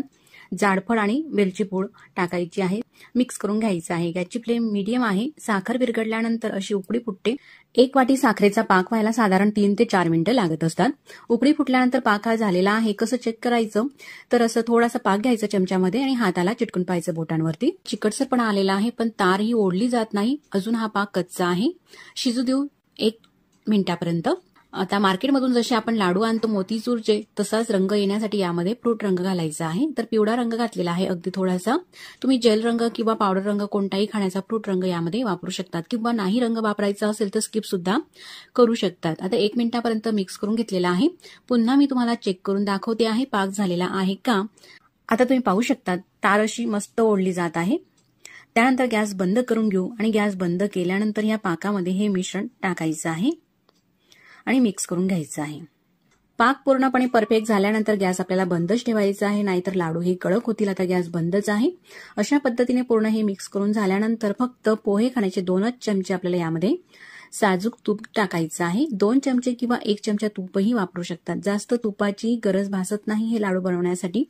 जाडफळ आणि वेलची पूड टाकायची आहे। मिक्स करून घ्यायचं आहे। गॅसची फ्लेम मीडियम आहे। साखर विरघळल्यानंतर अशी उकळी फुटते। 1 वाटी साखरेचा पाक व्हायला साधारण 3 ते 4 मिनिटं लागत असतात। उकळी फुटल्यानंतर पाक हा झालेला आहे कसं चेक करायचं, तर असं थोडासा पाक घ्यायचा चमच्यामध्ये आणि हाताला चिटकून पाहायचं बोटांवरती। चिकटसरपणा आलेला आहे, पण तार ही ओढली जात नाही, अजून हा पाक कच्चा आहे। शिजू देऊ 1 मिनिटापर्यंत। आता मार्केटमधून जसे आपण लाडू आणतो मोतीचूरचे, तसाच रंग येण्यासाठी यामध्ये फ्रूट रंग घालायचा आहे। तर पिवळा रंग घातलेला आहे अगदी थोडासा। तुम्ही जेल रंग किंवा पावडर रंग कोणताही खाण्याचा फ्रूट रंग यामध्ये वापरू शकतात, किंवा नाही रंग वापरायचा असेल तर स्किप सुद्धा करू शकतात। आता 1 मिनिटापर्यंत मिक्स करून घेतलेला आहे। पुन्हा मी तुम्हाला चेक करून दाखवते आहे पाक झालेला आहे का। आता तुम्ही पाहू शकता तार अशी मस्त ओढली जात आहे। त्यानंतर गॅस बंद करून घेऊ आणि गॅस बंद केल्यानंतर या पाकामध्ये हे मिश्रण टाकायचं आहे आणि मिक्स करून घ्यायचं आहे। पाक पूर्णपणे परफेक्ट झाल्यानंतर गॅस आपल्याला बंदच ठेवायचा आहे, नाहीतर लाडू हे कडक होतील। आता गॅस बंदच आहे। अशा पद्धतीने पूर्ण हे मिक्स करून झाल्यानंतर फक्त पोहे खाण्याचे 2च चमचे आपल्याला यामध्ये साजूक तूप टाकायचं आहे। 2 चमचे किंवा 1 चमचा तूपही वापरू शकतात। जास्त तुपाची गरज भासत नाही हे लाडू बनवण्यासाठी।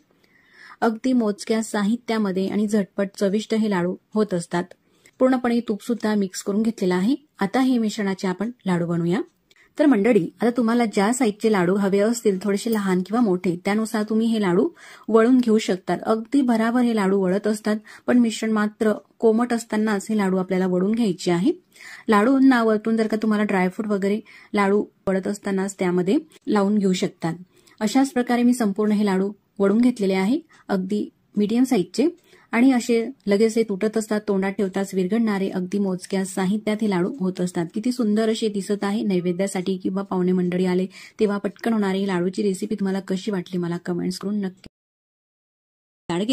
अगदी मोजक्या साहित्यामध्ये आणि झटपट चविष्ट हे लाडू होत असतात। पूर्णपणे तूप सुद्धा मिक्स करून घेतलेलं आहे। आता हे मिश्रणाचे आपण लाडू बनवूया। तर मंडळी, आता तुम्हाला ज्या साईजचे लाडू हवे असतील, थोडेसे लहान किंवा मोठे, त्यानुसार तुम्ही हे लाडू वळून घेऊ शकतात। अगदी भराभर हे लाडू वळत असतात, पण मिश्रण मात्र कोमट असतानाच हे लाडू आपल्याला वळून घ्यायचे आहे। लाडूंना वरतून जर का तुम्हाला ड्रायफ्रूट वगैरे लाडू वळत असतानाच त्यामध्ये लावून घेऊ शकतात। अशाच प्रकारे मी संपूर्ण हे लाडू वळून घेतलेले आहे, अगदी मीडियम साईजचे, आणि असे लगेच हे तुटत असतात, तोंडात ठेवताच विरघळणारे, अगदी मोजक्या साहित्यात हे लाडू होत असतात। किती सुंदर असे दिसत आहे। नैवेद्यासाठी किंवा पाहुणे मंडळी आले तेव्हा पटकन होणारी ही लाडूची रेसिपी तुम्हाला कशी वाटली मला कमेंट्स करून नक्की। डाळ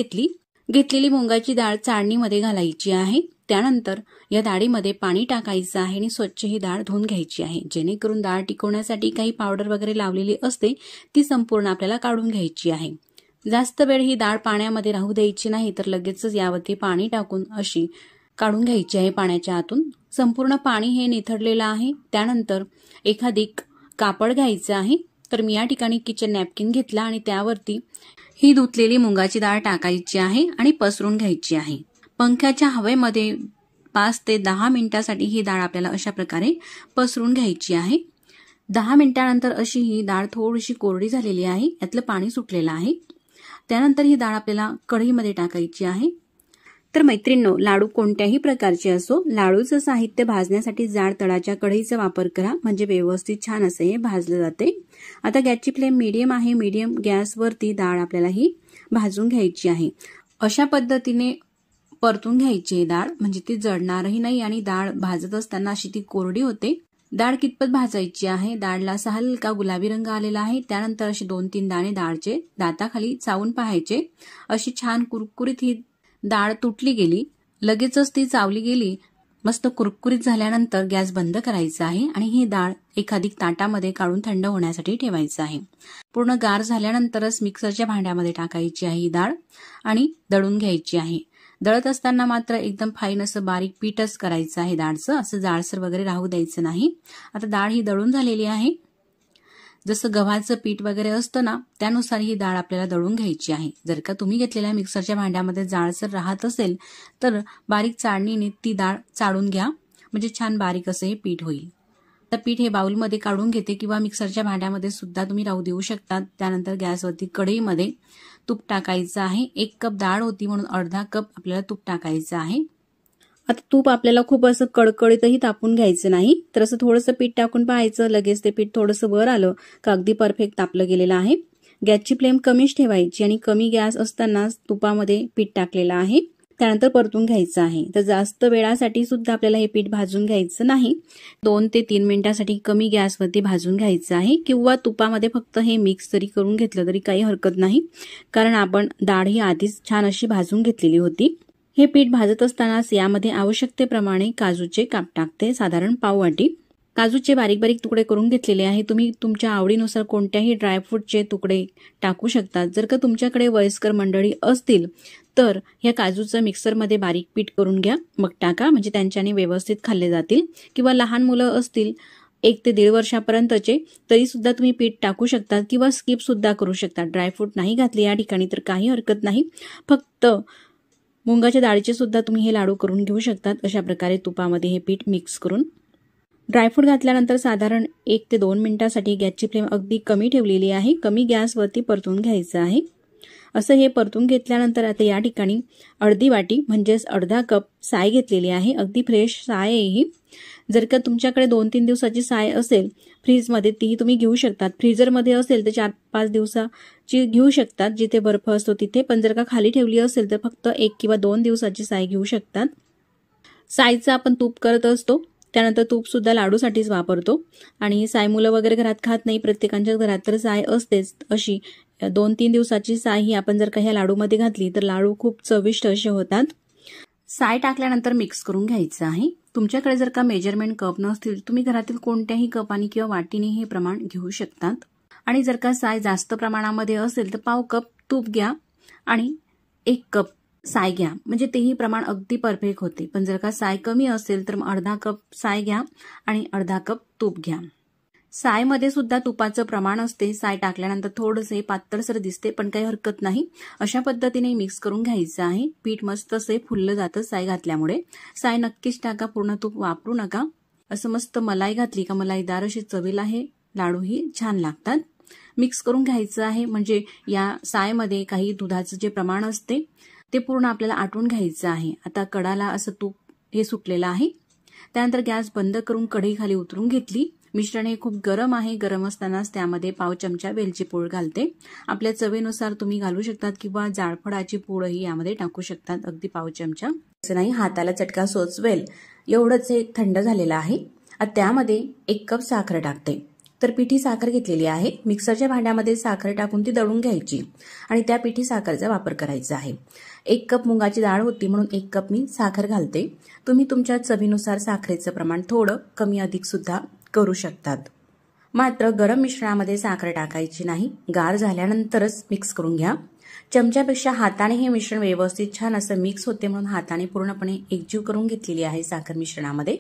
घेतलेली मुंगाची डाळ चाळणीमध्ये घालायची आहे। त्यानंतर या डाळीमध्ये पाणी टाकायचं आहे आणि स्वच्छ ही डाळ धुवून घ्यायची आहे, जेणेकरून डाळ टिकवण्यासाठी काही पावडर वगैरे लावलेली असते ती संपूर्ण आपल्याला काढून घ्यायची आहे। जास्त वेळ ही डाळ पाण्यामध्ये राहू द्यायची नाही, तर लगेचच यावरती पाणी टाकून अशी काढून घ्यायची आहे पाण्याच्या आतून। संपूर्ण पाणी हे निथळलेलं आहे। त्यानंतर एखादी कापड घ्यायचं आहे। तर मी या ठिकाणी किचन नॅपकिन घेतला आणि त्यावरती ही धुतलेली मुगाची डाळ टाकायची आहे आणि पसरून घ्यायची आहे। पंख्याच्या हवेमध्ये 5 ते 10 मिनिटांसाठी ही डाळ आपल्याला अशा प्रकारे पसरून घ्यायची आहे। 10 मिनिटांनंतर अशी ही डाळ थोडीशी कोरडी झालेली आहे, यातलं पाणी सुटलेलं आहे। त्यानंतर ही डाळ आपल्याला कढईमध्ये टाकायची आहे। तर मैत्रिणींनो, लाडू कोणत्याही प्रकारचे असो, लाडूचं साहित्य भाजण्यासाठी जाड तळाच्या कढईचा वापर करा, म्हणजे व्यवस्थित छान असे हे भाजले जाते। आता गॅसची फ्लेम मीडियम आहे। मीडियम गॅसवरती डाळ आपल्याला ही भाजून घ्यायची आहे। अशा पद्धतीने परतून घ्यायची डाळ, म्हणजे ती जळणारही नाही आणि डाळ भाजत असताना अशी ती कोरडी होते। डाळ कितपत भाजायची आहे, डाळला असा हलका गुलाबी रंग आलेला आहे। त्यानंतर असे 2-3 दाणे डाळचे दाताखाली चावून पाहायचे। अशी छान कुरकुरीत ही डाळ तुटली गेली, लगेचच ती चावली गेली, मस्त कुरकुरीत झाल्यानंतर गॅस बंद करायचा आहे आणि ही डाळ एखादी ताटामध्ये काढून थंड होण्यासाठी ठेवायचं आहे। पूर्ण गार झाल्यानंतरच मिक्सरच्या भांड्यामध्ये टाकायची आहे ही डाळ आणि दळून घ्यायची आहे। दळत असताना मात्र एकदम फाईन असं बारीक पीठच करायचं आहे डाळचं, असं जाडसर वगैरे राहू द्यायचं नाही। आता डाळ ही दळून झालेली आहे। जसं गव्हाचं पीठ वगैरे असतं ना, त्यानुसार ही डाळ आपल्याला दळून घ्यायची आहे। जर का तुम्ही घेतलेल्या मिक्सरच्या भांड्यामध्ये जाडसर राहत असेल तर बारीक चाळणीने ती डाळ चाळून घ्या, म्हणजे छान बारीक असं हे पीठ होईल। तर पीठ हे बाउलमध्ये काढून घेते किंवा मिक्सरच्या भांड्यामध्ये सुद्धा तुम्ही राहू देऊ शकता। त्यानंतर गॅसवरती कढईमध्ये तूप टाकायचं आहे। 1 कप डाळ होती म्हणून अर्धा कप आपल्याला तूप टाकायचं आहे। आता तूप आपल्याला खूप असं कडकडीतही तापून घ्यायचं नाही, तर असं थोडंसं पीठ टाकून पाहायचं, लगेच ते पीठ थोडंसं वर आलं का अगदी परफेक्ट तापलं गेलेलं आहे। गॅसची फ्लेम कमीच ठेवायची आणि कमी गॅस असतानाच तुपामध्ये पीठ टाकलेलं आहे. त्यानंतर परतून घ्यायचं आहे. तर जास्त वेळासाठी सुद्धा आपल्याला हे पीठ भाजून घ्यायचं नाही. 2 ते 3 मिनिटांसाठी कमी गॅसवरती भाजून घ्यायचं आहे किंवा तुपामध्ये फक्त हे मिक्स जरी करून घेतलं तरी काही हरकत नाही, कारण आपण डाळ ही आधीच छान अशी भाजून घेतलेली होती. हे पीठ भाजत असतानाच यामध्ये आवश्यकतेप्रमाणे काजूचे काप टाकते, साधारण पाव वाटी. काजूचे बारीक बारीक तुकडे करून घेतलेले आहे. तुम्ही तुमच्या आवडीनुसार कोणत्याही ड्रायफ्रूटचे तुकडे टाकू शकता. जर का तुमच्याकडे वयस्कर मंडळी असतील तर ह्या काजूचं मिक्सरमध्ये बारीक पीठ करून घ्या, मग टाका, म्हणजे त्यांच्याने व्यवस्थित खाल्ले जातील. किंवा लहान मुलं असतील 1 ते 1.5 वर्षापर्यंतचे तरी सुद्धा तुम्ही पीठ टाकू शकता किंवा स्किप सुद्धा करू शकता. ड्रायफ्रूट नाही घातले या ठिकाणी तर काही हरकत नाही. फक्त मुंगाच्या डाळीचे सुद्धा तुम्ही हे लाडू करून घेऊ शकतात. अशा प्रकारे तुपामध्ये हे पीठ मिक्स करून ड्रायफ्रूट घातल्यानंतर साधारण 1 ते 2 मिनिटांसाठी गॅसची फ्लेम अगदी कमी ठेवलेली आहे. कमी गॅसवरती परतून घ्यायचं आहे. असं हे परतून घेतल्यानंतर आता या ठिकाणी अर्धी वाटी म्हणजेच अर्धा कप साय घेतलेली आहे. अगदी फ्रेश साय आहे ही. जर का तुमच्याकडे 2-3 दिवसाची साय असेल फ्रीजमध्ये तीही तुम्ही घेऊ शकतात. फ्रीजरमध्ये असेल तर 4-5 दिवसाची घेऊ शकतात, जिथे बर्फ असतो तिथे. पण जर का खाली ठेवली असेल तर फक्त 1 किंवा 2 दिवसाची साय घेऊ शकतात. सायचं आपण तूप करत असतो, त्यानंतर तूप सुद्धा लाडूसाठीच वापरतो. आणि साय मुलं वगैरे घरात खात नाही, प्रत्येकाच्या घरात तर साय असतेच. अशी 2-3 दिवसाची साय ही आपण जर का ह्या लाडूमध्ये घातली तर लाडू खूप चविष्ट असे होतात. साय टाकल्यानंतर मिक्स करून घ्यायचं आहे. तुमच्याकडे जर का मेजरमेंट कप नसतील तुम्ही घरातील कोणत्याही कपाने किंवा वाटीने हे प्रमाण घेऊ शकतात. आणि जर का साय जास्त प्रमाणामध्ये असेल तर पाव कप तूप घ्या आणि 1 कप साय घ्या, म्हणजे तेही प्रमाण अगदी परफेक्ट होते. पण जर का साय कमी असेल तर अर्धा कप साय घ्या आणि अर्धा कप तूप घ्या. सायमध्ये सुद्धा तुपाचं प्रमाण असते. साय टाकल्यानंतर थोडंसे पातळसर दिसते, पण काही हरकत नाही. अशा पद्धतीने मिक्स करून घ्यायचं आहे. पीठ मस्त असे फुललं जातं साय घातल्यामुळे. साय नक्कीच टाका, पूर्ण तूप वापरू नका. असं मस्त मलाई घातली का मलाईदार अशी चवीला हे लाडूही छान लागतात. मिक्स करून घ्यायचं आहे, म्हणजे या सायमध्ये काही दुधाचं जे प्रमाण असते ते पूर्ण आपल्याला आटून घ्यायचं आहे. आता कडाला असं तूप हे सुटलेलं आहे. त्यानंतर गॅस बंद करून कढई खाली उतरून घेतली. मिश्रण हे खूप गरम आहे. गरम असतानाच त्यामध्ये पाव चमचा वेलची पूड घालते. आपल्या चवीनुसार तुम्ही घालू शकतात किंवा जायफळाची पूडही यामध्ये टाकू शकतात, अगदी पाव चमचा. असं नाही हाताला चटका सोचवेल एवढंच हे थंड झालेलं आहे. आता त्यामध्ये 1 कप साखर टाकते. तर पिठी साखर घेतलेली आहे. मिक्सरच्या भांड्यामध्ये साखर टाकून ती दळून घ्यायची आणि त्या पिठी साखरेचा वापर करायचा आहे. 1 कप मुगाची डाळ होती म्हणून 1 कप मी साखर घालते. तुम्ही तुमच्या चवीनुसार साखरेचं प्रमाण थोडं कमी अधिक सुद्धा करू शकतात. मात्र गरम मिश्रणामध्ये साखर टाकायची नाही. गार झाल्यानंतरच मिक्स करून घ्या. चमच्यापेक्षा हाताने हे मिश्रण व्यवस्थित छान असं मिक्स होते, म्हणून हाताने पूर्णपणे एकजीव करून घेतलेली आहे साखर मिश्रणामध्ये.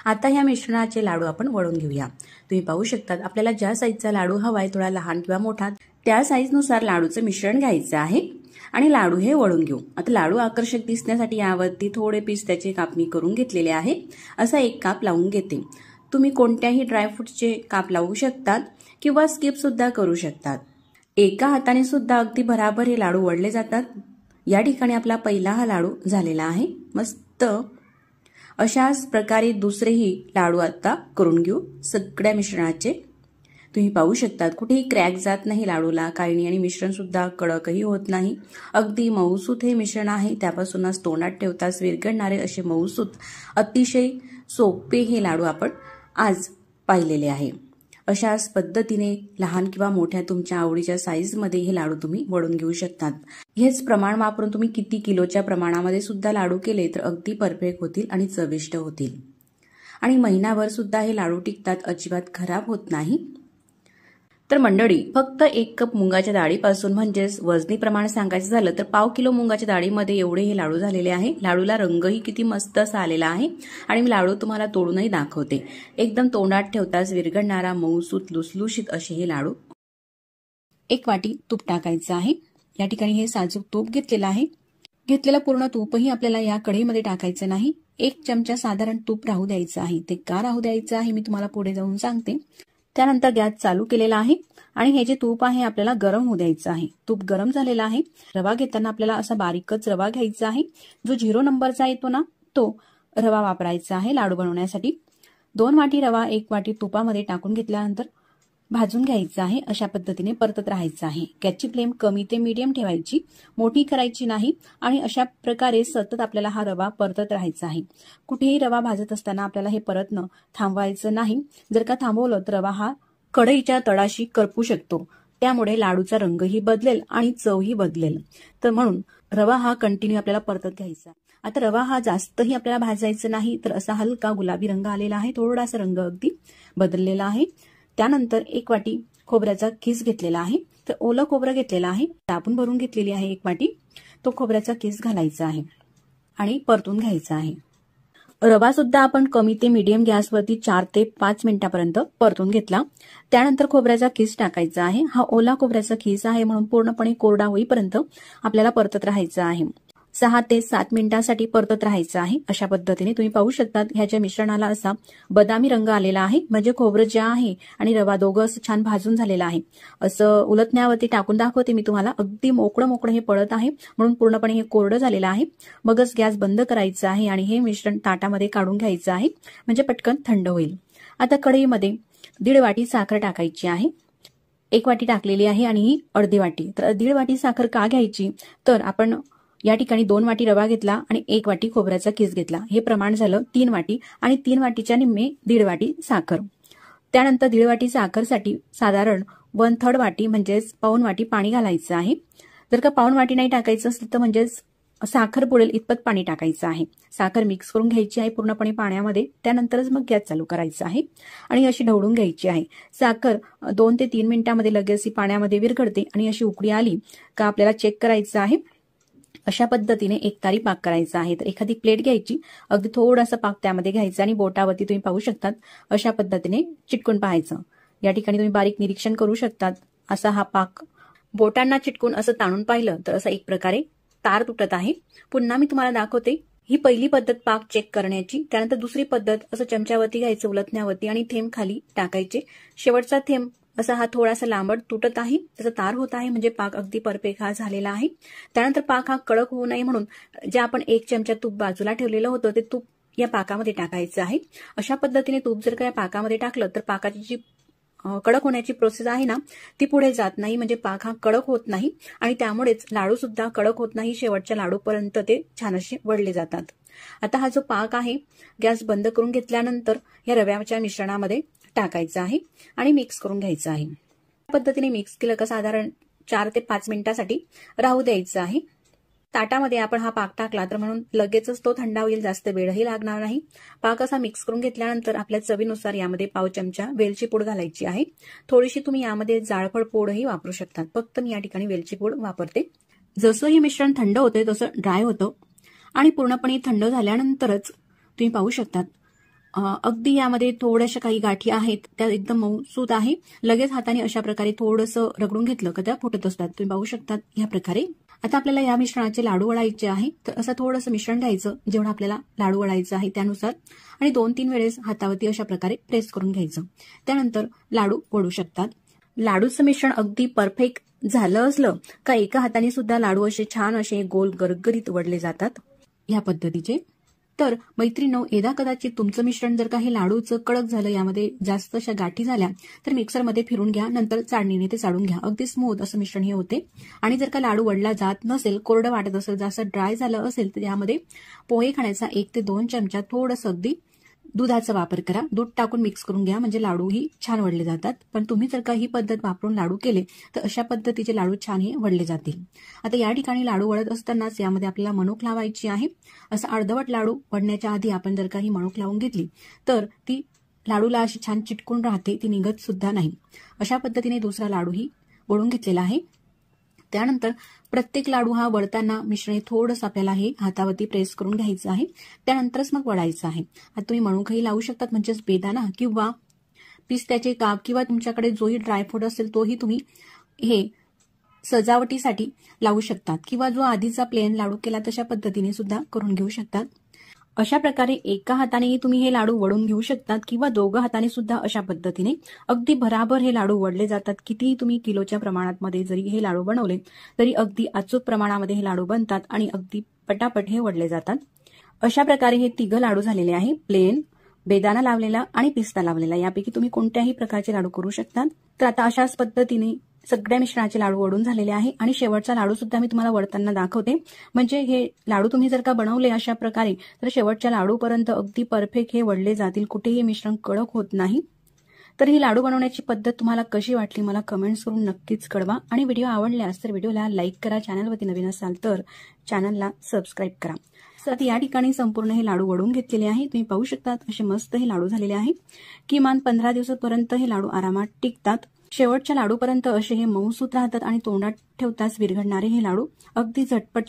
आता ह्या मिश्रणाचे लाडू आपण वळून घेऊया. तुम्ही पाहू शकता आपल्याला ज्या साईजचा लाडू हवाय, थोडा लहान किंवा मोठा, त्या साईजनुसार लाडूचं मिश्रण घ्यायचं आहे आणि लाडू हे वळून घेऊ. आता लाडू आकर्षक दिसण्यासाठी यावरती थोडे पिस्त्याचे काप मी करून घेतलेले आहे. असा 1 काप लावून घेते. तुम्ही कोणत्याही ड्रायफ्रूटचे काप लावू शकतात किंवा स्किप सुद्धा करू शकतात. एका हाताने सुद्धा अगदी बराबर हे लाडू वळले जातात. या ठिकाणी आपला पहिला हा लाडू झालेला आहे. मस्त अशाच प्रकारे दुसरेही लाडू आता करून घेऊ सगळ्या मिश्रणाचे. तुम्ही पाहू शकतात कुठेही क्रॅक जात नाही लाडूला, काही नाही. आणि मिश्रण सुद्धा कडकही होत नाही. अगदी मऊसूत हे मिश्रण आहे. त्यापासूनच तोंडात ठेवताच विरघळणारे असे मऊसूत अतिशय सोपे हे लाडू आपण आज पाहिलेले आहे. अशाच पद्धतीने लहान किंवा मोठ्या तुमच्या आवडीच्या साईजमध्ये हे लाडू तुम्ही वळून घेऊ शकतात. हेच प्रमाण वापरून तुम्ही किती किलोच्या प्रमाणामध्ये सुद्धा लाडू केले तर अगदी परफेक्ट होतील आणि चविष्ट होतील. आणि महिनाभर सुद्धा हे लाडू टिकतात, अजिबात खराब होत नाही. तर मंडळी, फक्त 1 कप मुगाच्या डाळीपासून, म्हणजेच वजनी प्रमाण सांगायचं झालं तर पाव किलो मुगाच्या डाळीमध्ये एवढे हे लाडू झालेले आहे. लाडूला रंगही किती मस्त असा आलेला आहे. आणि मी लाडू तुम्हाला तोडूनही दाखवते. एकदम तोंडात ठेवताच विरघळणारा मऊसूत लुसलुशीत असे हे लाडू. 1 वाटी तूप टाकायचं आहे. या ठिकाणी हे साजूक तूप घेतलेलं आहे. घेतलेलं पूर्ण तूपही आपल्याला या कढईमध्ये टाकायचं नाही. 1 चमचा साधारण तूप राहू द्यायचं आहे. ते का राहू द्यायचं आहे मी तुम्हाला पुढे जाऊन सांगते. त्यानंतर गॅस चालू केलेला आहे आणि हे जे तूप आहे आपल्याला गरम होऊ द्यायचं आहे. तूप गरम झालेला आहे. रवा घेताना आपल्याला असा बारीकच रवा घ्यायचा आहे. जो 0 नंबरचा येतो ना तो रवा वापरायचा आहे लाडू बनवण्यासाठी. 2 वाटी रवा 1 वाटी तुपामध्ये टाकून घेतल्यानंतर भाजून घ्यायचं आहे. अशा पद्धतीने परतत राहायचं आहे. गॅसची फ्लेम कमी ते मीडियम ठेवायची, मोठी करायची नाही आणि अशा प्रकारे सतत आपल्याला हा रवा परतत राहायचा आहे. कुठेही रवा भाजत असताना आपल्याला हे परतणं थांबवायचं नाही. जर का थांबवलं तर रवा हा कढईच्या तळाशी करपू शकतो. त्यामुळे लाडूचा रंगही बदलेल आणि चवही बदलेल. तर म्हणून रवा हा कंटिन्यू आपल्याला परतत घ्यायचा. आता रवा हा जास्तही आपल्याला भाजायचा नाही, तर असा हलका गुलाबी रंग आलेला आहे, थोडासा रंग अगदी बदललेला आहे. त्यानंतर 1 वाटी खोबऱ्याचा किस घेतलेला आहे. तर ओलं खोबरं घेतलेलं आहे, टाकून भरून घेतलेली आहे 1 वाटी. तो खोबऱ्याचा किस घालायचा आहे आणि परतून घ्यायचा आहे. रवा सुद्धा आपण कमी ते मीडियम गॅसवरती 4 ते 5 मिनिटांपर्यंत परतून घेतला. त्यानंतर खोबऱ्याचा किस टाकायचा आहे. हा ओला खोबऱ्याचा किस आहे म्हणून पूर्णपणे कोरडा होईपर्यंत आपल्याला परतत राहायचं आहे. 6 ते 7 मिनिटांसाठी परतत राहायचं आहे. अशा पद्धतीने तुम्ही पाहू शकता ह्याच्या मिश्रणाला असा बदामी रंग आलेला आहे, म्हणजे खोबरं जे आहे आणि रवा दोघं असं छान भाजून झालेलं आहे. असं उलटण्यावरती टाकून दाखवते मी तुम्हाला. अगदी मोकळं हे पडत आहे म्हणून पूर्णपणे हे कोरडं झालेलं आहे. मगच गॅस बंद करायचा आहे आणि हे मिश्रण ताटामध्ये काढून घ्यायचं आहे, म्हणजे पटकन थंड होईल. आता कढईमध्ये 1.5 वाटी साखर टाकायची आहे. 1 वाटी टाकलेली आहे आणि ही अर्धी वाटी. तर 1.5 वाटी साखर का घ्यायची, तर आपण या ठिकाणी 2 वाटी रवा घेतला आणि 1 वाटी खोबऱ्याचा किस घेतला. हे प्रमाण झालं 3 वाटी आणि 3 वाटीच्या निम्मे 1.5 वाटी साखर. त्यानंतर 1.5 वाटी साखरसाठी साधारण 1/3 वाटी म्हणजेच पाऊण वाटी पाणी घालायचं आहे. जर का पाऊण वाटी नाही टाकायचं असेल तर म्हणजेच साखर पुरेल इतपत पाणी टाकायचं आहे. साखर मिक्स करून घ्यायची आहे पूर्णपणे पाण्यामध्ये. त्यानंतरच मग गॅस चालू करायचा आहे आणि अशी ढवळून घ्यायची आहे. साखर 2 ते 3 मिनिटांमध्ये लगेच पाण्यामध्ये विरघळते आणि अशी उकळी आली का आपल्याला चेक करायचं आहे. अशा पद्धतीने एकतारी पाक करायचा आहे. तर एखादी प्लेट घ्यायची, अगदी थोडासा पाक त्यामध्ये घ्यायचा आणि बोटावरती तुम्ही पाहू शकतात अशा पद्धतीने चिटकून पाहायचं. या ठिकाणी तुम्ही बारीक निरीक्षण करू शकतात. असा हा पाक बोटांना चिटकून असं ताणून पाहिलं तर असं एक प्रकारे तार तुटत आहे. पुन्हा मी तुम्हाला दाखवते. ही पहिली पद्धत पाक चेक करण्याची. त्यानंतर दुसरी पद्धत असं चमच्यावरती घ्यायचं उलटण्यावरती आणि थेंब खाली टाकायचे. शेवटचा थेंब असा हा थोडासा लांबट तुटत आहे, त्याचा तार होत आहे, म्हणजे पाक अगदी परफेक्ट हा झालेला आहे. त्यानंतर पाक हा कडक होऊ नये म्हणून जे आपण 1 चमचा तूप बाजूला ठेवलेलं होतं ते तूप या पाकामध्ये टाकायचं आहे. अशा पद्धतीने तूप जर का या पाकामध्ये टाकलं तर पाकाची जी कडक होण्याची प्रोसेस आहे ना ती पुढे जात नाही, म्हणजे पाक हा कडक होत नाही आणि त्यामुळेच लाडू सुद्धा कडक होत नाही. शेवटच्या लाडूपर्यंत ते छान असे वळले जातात. आता हा जो पाक आहे गॅस बंद करून घेतल्यानंतर या रव्याच्या मिश्रणामध्ये टाकायचं आहे आणि मिक्स करून घ्यायचं आहे. या पद्धतीने मिक्स केलं का साधारण 4 ते 5 मिनिटांसाठी राहू द्यायचं आहे. ताटामध्ये आपण हा पाक टाकला तर म्हणून लगेचच तो थंड होईल, जास्त वेळही लागणार नाही. पाक असा मिक्स करून घेतल्यानंतर आपल्या चवीनुसार यामध्ये पाव चमचा वेलची पूड घालायची आहे. थोडीशी तुम्ही यामध्ये जाळफळ पूडही वापरू शकता. फक्त मी या ठिकाणी वेलची पूड वापरते. जसं हे मिश्रण थंड होते तसं ड्राय होतं आणि पूर्णपणे थंड झाल्यानंतरच तुम्ही पाहू शकतात अगदी यामध्ये थोड्याशा काही गाठी आहेत, त्या एकदम मऊसूत आहे. लगेच हाताने अशा प्रकारे थोडंसं रगडून घेतलं का त्या फुटत असतात. तुम्ही पाहू शकतात या प्रकारे. आता आपल्याला या मिश्रणाचे लाडू वळायचे आहे. तर असं थोडंसं मिश्रण घ्यायचं जेवढं आपल्याला लाडू वळायचं आहे त्यानुसार आणि 2-3 वेळेस हातावरती अशा प्रकारे प्रेस करून घ्यायचं. त्यानंतर लाडू वळू शकतात. लाडूचं मिश्रण अगदी परफेक्ट झालं असलं का एका हाताने सुद्धा लाडू असे छान असे गोल गरगरीत वळले जातात या पद्धतीचे. तर मैत्रिणींनो, एकदा कदाचित तुमचं मिश्रण जर का हे लाडूचं कडक झालं, यामध्ये जास्त अशा गाठी झाल्या तर मिक्सरमध्ये फिरून घ्या, नंतर चाळणीने ते चाळून घ्या. अगदी स्मूथ असं मिश्रण हे होते. आणि जर का लाडू वळला जात नसेल, कोरडं वाटत असेल, जास्त ड्राय झालं असेल तर यामध्ये पोहे खाण्याचा 1 ते 2 चमचा थोडंसं अगदी दुधाचा वापर करा. दूध टाकून मिक्स करून घ्या, म्हणजे लाडूही छान वळले जातात. पण तुम्ही जर का ही पद्धत वापरून लाडू केले तर अशा पद्धतीचे लाडू छान हे वळले जातील. आता या ठिकाणी लाडू वळत असतानाच यामध्ये आपल्याला मणूक लावायची आहे. असं अर्धवट लाडू वळण्याच्या आधी आपण जर का ही मणूक लावून घेतली तर ती लाडूला अशी छान चिटकून राहते, ती निघत सुद्धा नाही. अशा पद्धतीने दुसरा लाडूही वळून घेतलेला आहे. त्यानंतर प्रत्येक लाडू हा वळताना मिश्रण थोडंसं आपल्याला हे हातावरती प्रेस करून घ्यायचं आहे. त्यानंतरच मग वळायचं आहे. आता तुम्ही मणूकही लावू शकतात, म्हणजेच बेदाना किंवा पिस्त्याचे काप किंवा तुमच्याकडे जोही ड्रायफ्रूट असेल तोही तुम्ही हे सजावटीसाठी लावू शकतात किंवा जो आधीचा प्लेन लाडू केला तशा पद्धतीने सुद्धा करून घेऊ शकतात. अशा प्रकारे एका हातानेही तुम्ही हे लाडू वळून घेऊ शकतात किंवा दोघं हाताने सुद्धा अशा पद्धतीने अगदी भराभर हे लाडू वळले जातात. कितीही तुम्ही किलोच्या प्रमाणामध्ये जरी हे लाडू बनवले तरी अगदी अचूक प्रमाणामध्ये हे लाडू बनतात आणि अगदी पटापट हे वळले जातात. अशा प्रकारे हे 3 लाडू झालेले आहे. प्लेन, बेदाणा लावलेला आणि पिस्ता लावलेला यापैकी तुम्ही कोणत्याही प्रकारचे लाडू करू शकतात। तर आता अशाच पद्धतीने सगळ्या मिश्रणाचे लाडू वळून झालेले आहे आणि शेवटचा लाडू सुद्धा मी तुम्हाला वळताना दाखवते। म्हणजे हे लाडू तुम्ही जर का बनवले अशा प्रकारे तर शेवटच्या लाडूपर्यंत अगदी परफेक्ट हे वळले जातील, कुठेही मिश्रण कडक होत नाही। तर ही लाडू बनवण्याची पद्धत तुम्हाला कशी वाटली मला कमेंट्स करून नक्कीच कळवा आणि व्हिडिओ आवडल्यास तर व्हिडिओला लाईक करा, चॅनलवरती नवीन असाल तर चॅनलला सबस्क्राईब करा। तर या ठिकाणी संपूर्ण हे लाडू वळून घेतलेले आहे, तुम्ही पाहू शकता असे मस्त हे लाडू झालेले आहे। किमान 15 दिवसापर्यंत हे लाडू आरामात टिकतात। शेवटच्या लाडूपर्यंत असे हे मऊसूत राहतात आणि तोंडात ठेवताच विरघळणारे हे लाडू अगदी झटपट